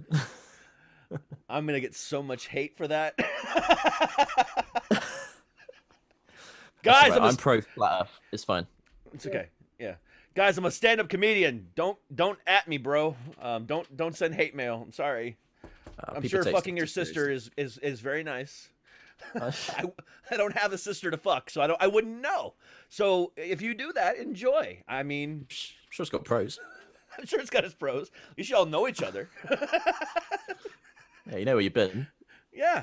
I'm gonna get so much hate for that. Guys, Right, I'm pro flat Earth. It's fine. It's okay. Yeah. Guys, I'm a stand-up comedian. Don't at me, bro. Don't send hate mail. I'm sorry. I'm People sure take fucking stuff your too sister is very nice. seriously. I don't have a sister to fuck, so I wouldn't know. So if you do that, enjoy. I mean, I'm sure it's got pros. I'm sure it's got its pros. You should all know each other. Yeah, you know where you've been. Yeah.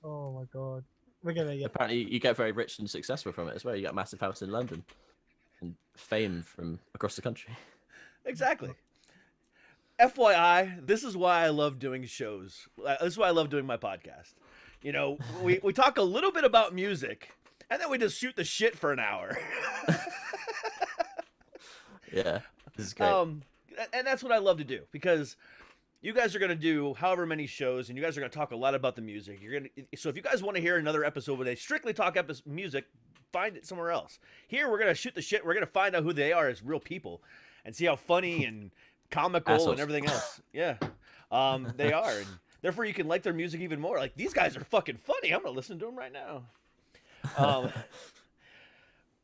Oh my god, we're gonna get Apparently, you get very rich and successful from it as well. You got a massive house in London and fame from across the country. Exactly. FYI, this is why I love doing shows. This is why I love doing my podcast. You know, we talk a little bit about music, and then we just shoot the shit for an hour. Yeah, this is great. And that's what I love to do, because you guys are going to do however many shows, and you guys are going to talk a lot about the music. So if you guys want to hear another episode where they strictly talk music, find it somewhere else. Here, we're going to shoot the shit. We're going to find out who they are as real people and see how funny and comical Assholes. and everything else. Yeah. They are. And therefore, you can like their music even more. Like, these guys are fucking funny. I'm going to listen to them right now.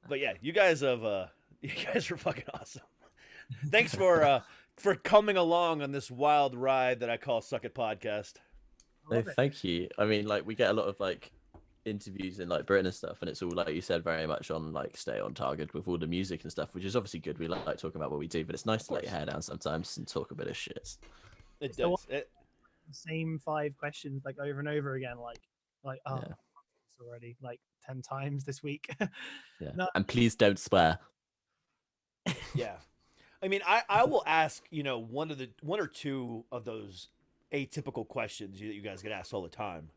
But yeah, you guys are fucking awesome. Thanks for coming along on this wild ride that I call Suck It Podcast. No, thank you. I mean, like, we get a lot of like interviews in like Britain and stuff, and it's all, like you said, very much on like stay on target with all the music and stuff, which is obviously good. We like talking about what we do, but it's nice to let your hair down sometimes and talk a bit of shit. It So does. the same 5 questions like over and over again, like oh, Yeah. it's already like 10 times this week. Yeah, No. and please don't swear. Yeah. I mean, I will ask, one or two of those atypical questions that you guys get asked all the time.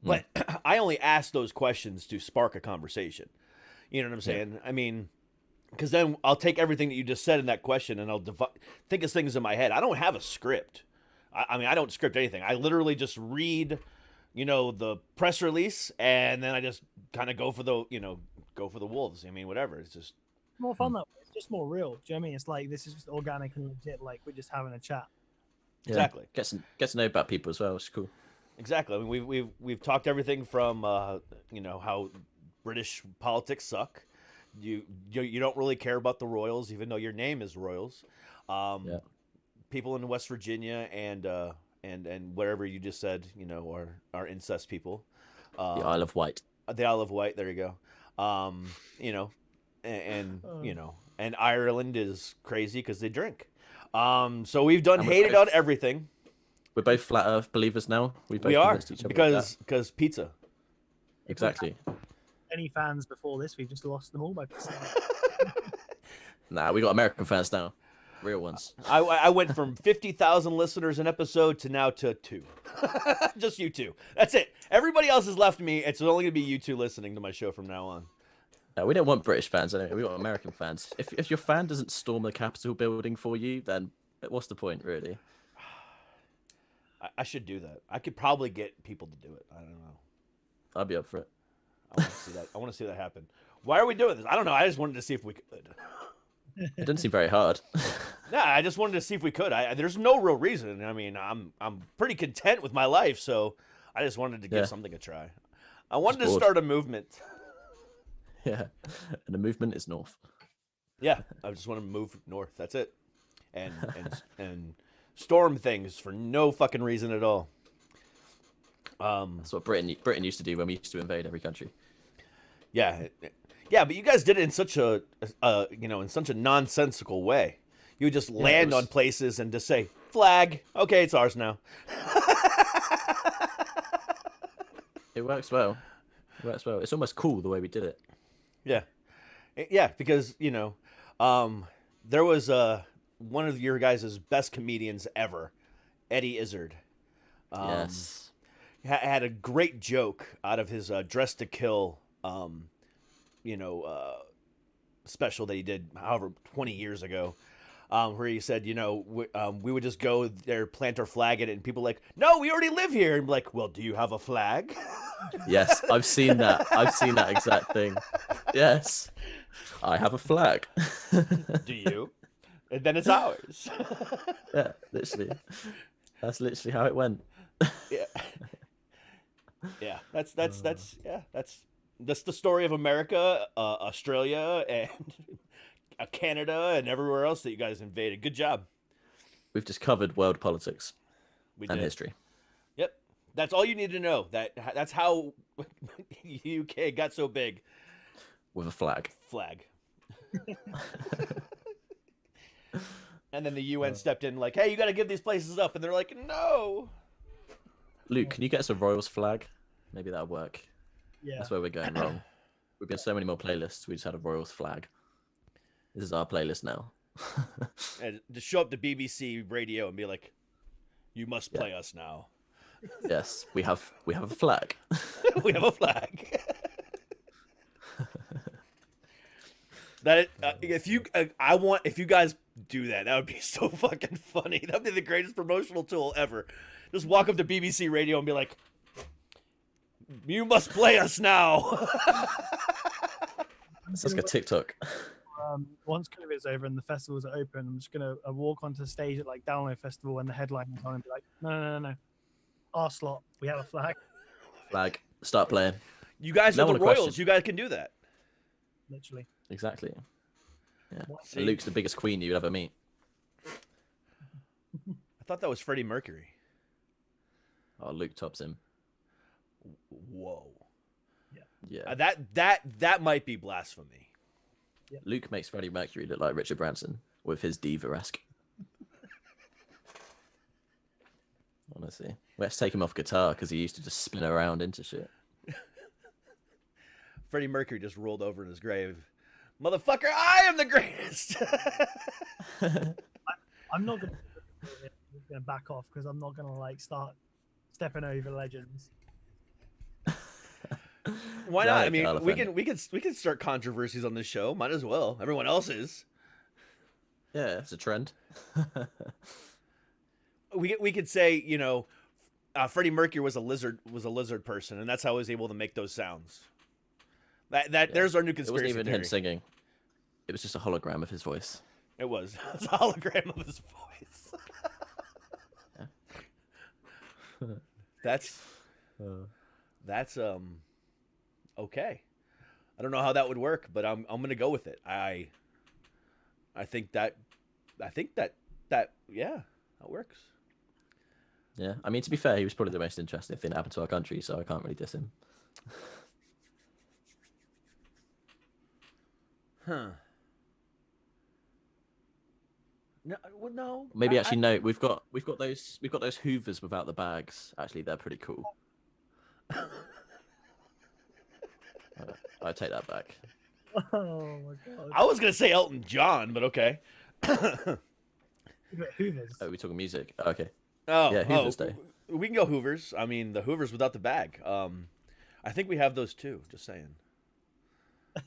But I only ask those questions to spark a conversation. You know what I'm saying? I mean, because then I'll take everything that you just said in that question and I'll think of things in my head. I don't have a script. I mean, I don't script anything. I literally just read, the press release, and then I just kind of go for the wolves. I mean, whatever. It's just More fun that way. It's just more real. Do you know what I mean? It's like this is just organic and legit. Like we're just having a chat. Yeah. Exactly. Get to know about people as well. It's cool. Exactly. I mean, we've talked everything from how British politics suck you don't really care about the Royals, even though your name is Royals. Yeah. People in West Virginia and wherever you just said, are incest people. The Isle of Wight. The Isle of Wight. There you go. And Ireland is crazy because they drink. So we've done And we're hated both- on everything. We're both flat Earth believers now. We both We are convinced each other of because pizza. that. Exactly. Any fans before this, we've just lost them all by percent. Nah, we got American fans now, real ones. I went from 50,000 listeners an episode to now to 2. Just you two. That's it. Everybody else has left me. It's only gonna be you two listening to my show from now on. We don't want British fans anyway. We want American fans. If your fan doesn't storm the Capitol building for you, then what's the point, really? I should do that. I could probably get people to do it. I don't know. I'd be up for it. I want to see that. I want to see that happen. Why are we doing this? I don't know. I just wanted to see if we could. It didn't seem very hard. Nah, I just wanted to see if we could. There's no real reason. I mean, I'm pretty content with my life, so I just wanted to give something a try. I wanted to bored. start a movement. Yeah, and the movement is north. Yeah, I just want to move north. That's it, and storm things for no fucking reason at all. That's what Britain used to do when we used to invade every country. Yeah, but you guys did it in such a in such a nonsensical way. You would just land on places and just say flag. Okay, it's ours now. It works well. It's almost cool the way we did it. Yeah, because there was one of your guys' best comedians ever, Eddie Izzard. Yes. Had a great joke out of his Dress to Kill, special that he did, however, 20 years ago, where he said, we would just go there, plant our flag in it, and people like, no, we already live here. And like, well, do you have a flag? Yes, I've seen that. I've seen that exact thing. Yes, I have a flag. Do you? And then it's ours. Yeah, literally. That's literally how it went. Yeah. Yeah, that's the story of America, Australia, and Canada, and everywhere else that you guys invaded. Good job. We've just covered world politics We and did. history. Yep, that's all you need to know. That's how UK got so big. With a flag. Flag. And then the UN stepped in, like, hey, you got to give these places up, and they're like, no. Luke, can you get us a Royals flag? Maybe that'll work. Yeah. That's where we're going wrong. We've got so many more playlists. We just had a Royals flag. This is our playlist now. And to show up to BBC radio and be like, you must play us now. Yes, we have a flag. We have a flag. That if you guys do that, that would be so fucking funny. That'd be the greatest promotional tool ever. Just walk up to BBC radio and be like, you must play us now. It's like a TikTok. Once COVID's over and the festivals are open, I'm just gonna walk onto the stage at like Download Festival and the headline is on and be like, no, our slot, we have a flag. Flag. Start playing. You guys No are the one a Royals. question. You guys can do that. Literally. Exactly. Yeah. See? And Luke's the biggest queen you'd ever meet. I thought that was Freddie Mercury. Oh, Luke tops him. Whoa. Yeah. That might be blasphemy. Luke makes Freddie Mercury look like Richard Branson with his diva-esque. Honestly. We had to take him off guitar because he used to just spin around into shit. Freddie Mercury just rolled over in his grave. Motherfucker, I am the greatest. I'm not gonna back off because I'm not gonna like start stepping over legends. Why not? I Like mean, elephant. we can start controversies on this show. Might as well. Everyone else is. Yeah, it's a trend. We could say, Freddie Mercury was a lizard person, and that's how he was able to make those sounds. There's our new It wasn't conspiracy even theory. him singing. It was just a hologram of his voice. It was. It was a hologram of his voice. That's okay. I don't know how that would work, but I'm gonna go with it. I think that yeah, that works. Yeah, I mean, to be fair, he was probably the most interesting thing that happened to our country, so I can't really diss him. Huh. No, well, no. Maybe actually no. We've got those Hoovers without the bags. Actually, they're pretty cool. I take that back. Oh my god. I was gonna say Elton John, but okay. Hoovers. Oh, we're talking music. Oh, okay. Oh, Yeah, Hoovers Day. We can go Hoovers. I mean, the Hoovers without the bag. I think we have those too. Just saying.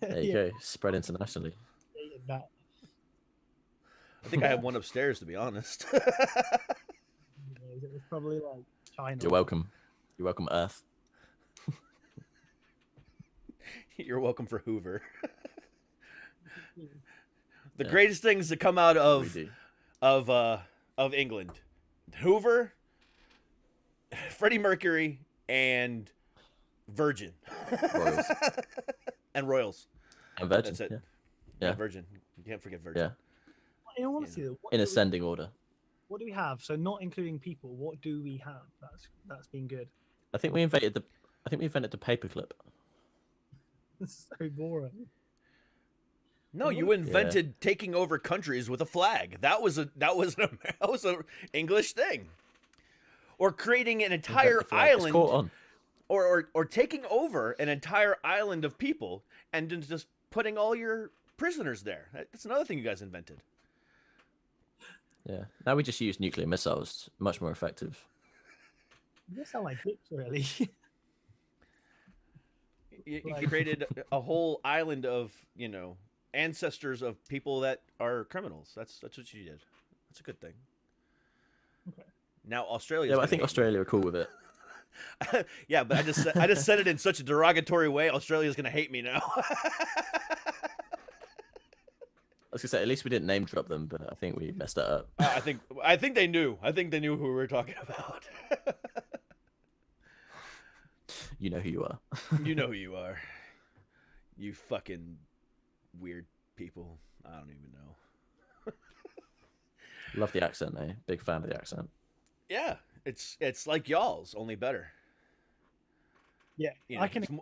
There you go. Spread internationally. Hated that. I think I have one upstairs, to be honest. It was probably like China. You're welcome. You're welcome, Earth. You're welcome for Hoover. The Yeah. greatest things that come out We of do. England: Hoover, Freddie Mercury, and Virgin, Royals. and Royals. And Virgin. That's it. Yeah. Yeah, Yeah. Virgin. You can't forget Virgin. Yeah. In all honesty, though, In ascending order. what do we have? So not including people, what do we have? That's been good. I think we invented the paperclip. It's so boring. No, you invented taking over countries with a flag. That was an English thing. Or creating an entire It's caught island, on. or taking over an entire island of people and then just putting all your prisoners there. That's another thing you guys invented. Yeah. Now we just use nuclear missiles. Much more effective. You sound like dicks, really. You Like- created a whole island of, ancestors of people that are criminals. That's what you did. That's a good thing. Okay. Now Australia. Yeah, but I think Australia are cool with it. Yeah, but I just said it in such a derogatory way. Australia's gonna hate me now. I was gonna say, at least we didn't name drop them, but I think we messed that up. I think they knew. I think they knew who we were talking about. You know who you are. You know who you are. You fucking weird people. I don't even know. Love the accent, eh? Big fan of the accent. Yeah, it's like y'all's, only better. Yeah, You know, I can.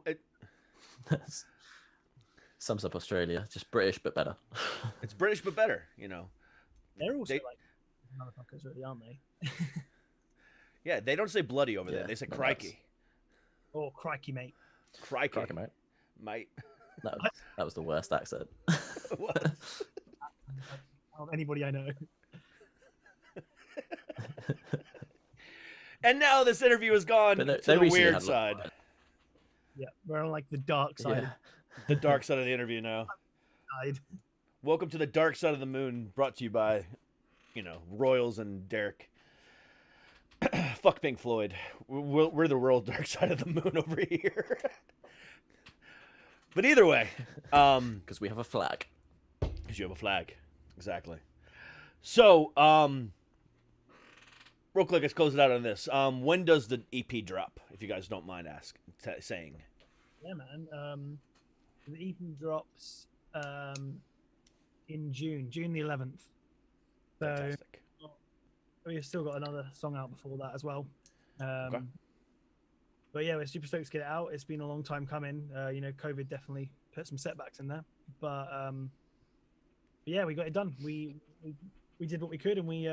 Sums up Australia. Just British, but better. it's British but better. They're also they- like motherfuckers, really, aren't they? Yeah, they don't say bloody over there. Yeah, They say no, crikey. Oh, crikey, mate. Crikey, Cracking, mate. mate. That was the worst accent. What? Of anybody I know. And now this interview has gone But to they the recently weird had, like, side. Yeah, we're on like the dark side. Yeah. The dark side of the interview now. Side. Welcome to the dark side of the moon, brought to you by, Royals and Derek. Fuck Pink Floyd. We're the world dark side of the moon over here. But either way, Because we have a flag. because you have a flag, exactly. So, real quick, let's close it out on this. When does the EP drop? If you guys don't mind saying. Yeah, man. The EP drops in June the 11th. So Fantastic. we've still got another song out before that as well. Okay. But yeah, we're super stoked to get it out. It's been a long time coming. COVID definitely put some setbacks in there, but yeah, we got it done. We did what we could, and we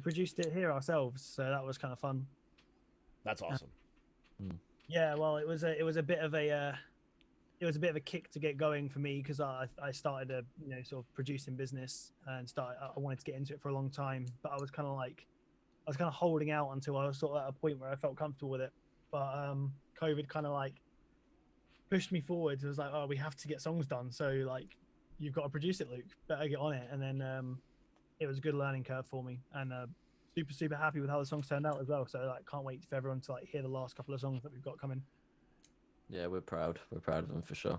produced it here ourselves. So that was kind of fun. That's awesome. Yeah, well, it was a bit of a kick to get going for me because I started a sort of producing business and I wanted to get into it for a long time, but I was kind of holding out until I was sort of at a point where I felt comfortable with it. But COVID kind of like pushed me forward. It was like, oh, we have to get songs done, so like you've got to produce it, Luke. Better get on it. And then it was a good learning curve for me, and super happy with how the songs turned out as well. So like can't wait for everyone to like hear the last couple of songs that we've got coming. Yeah, we're proud. We're proud of them for sure.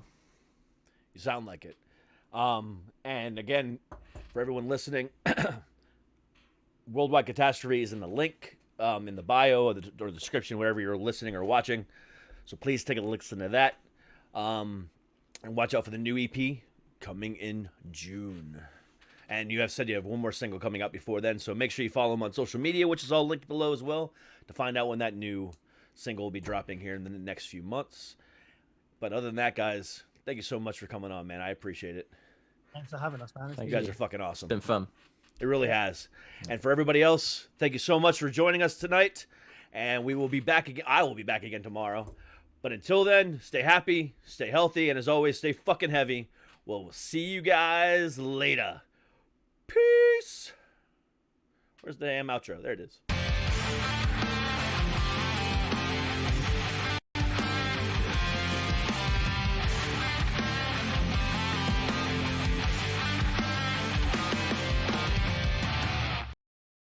You sound like it. And again, for everyone listening, Worldwide Catastrophe is in the link in the bio or the description, wherever you're listening or watching. So please take a listen to that. And watch out for the new EP coming in June. And you have said you have one more single coming out before then, so make sure you follow him on social media, which is all linked below as well, to find out when that new single will be dropping here in the next few months. But other than that, guys, thank you so much for coming on, man. I appreciate it. Thanks for having us, man. You guys are fucking awesome. It's been fun. It really has. And for everybody else, thank you so much for joining us tonight. And we will be back again. I will be back again tomorrow. But until then, stay happy, stay healthy, and as always, stay fucking heavy. We'll see you guys later. Peace. Where's the damn outro? There it is.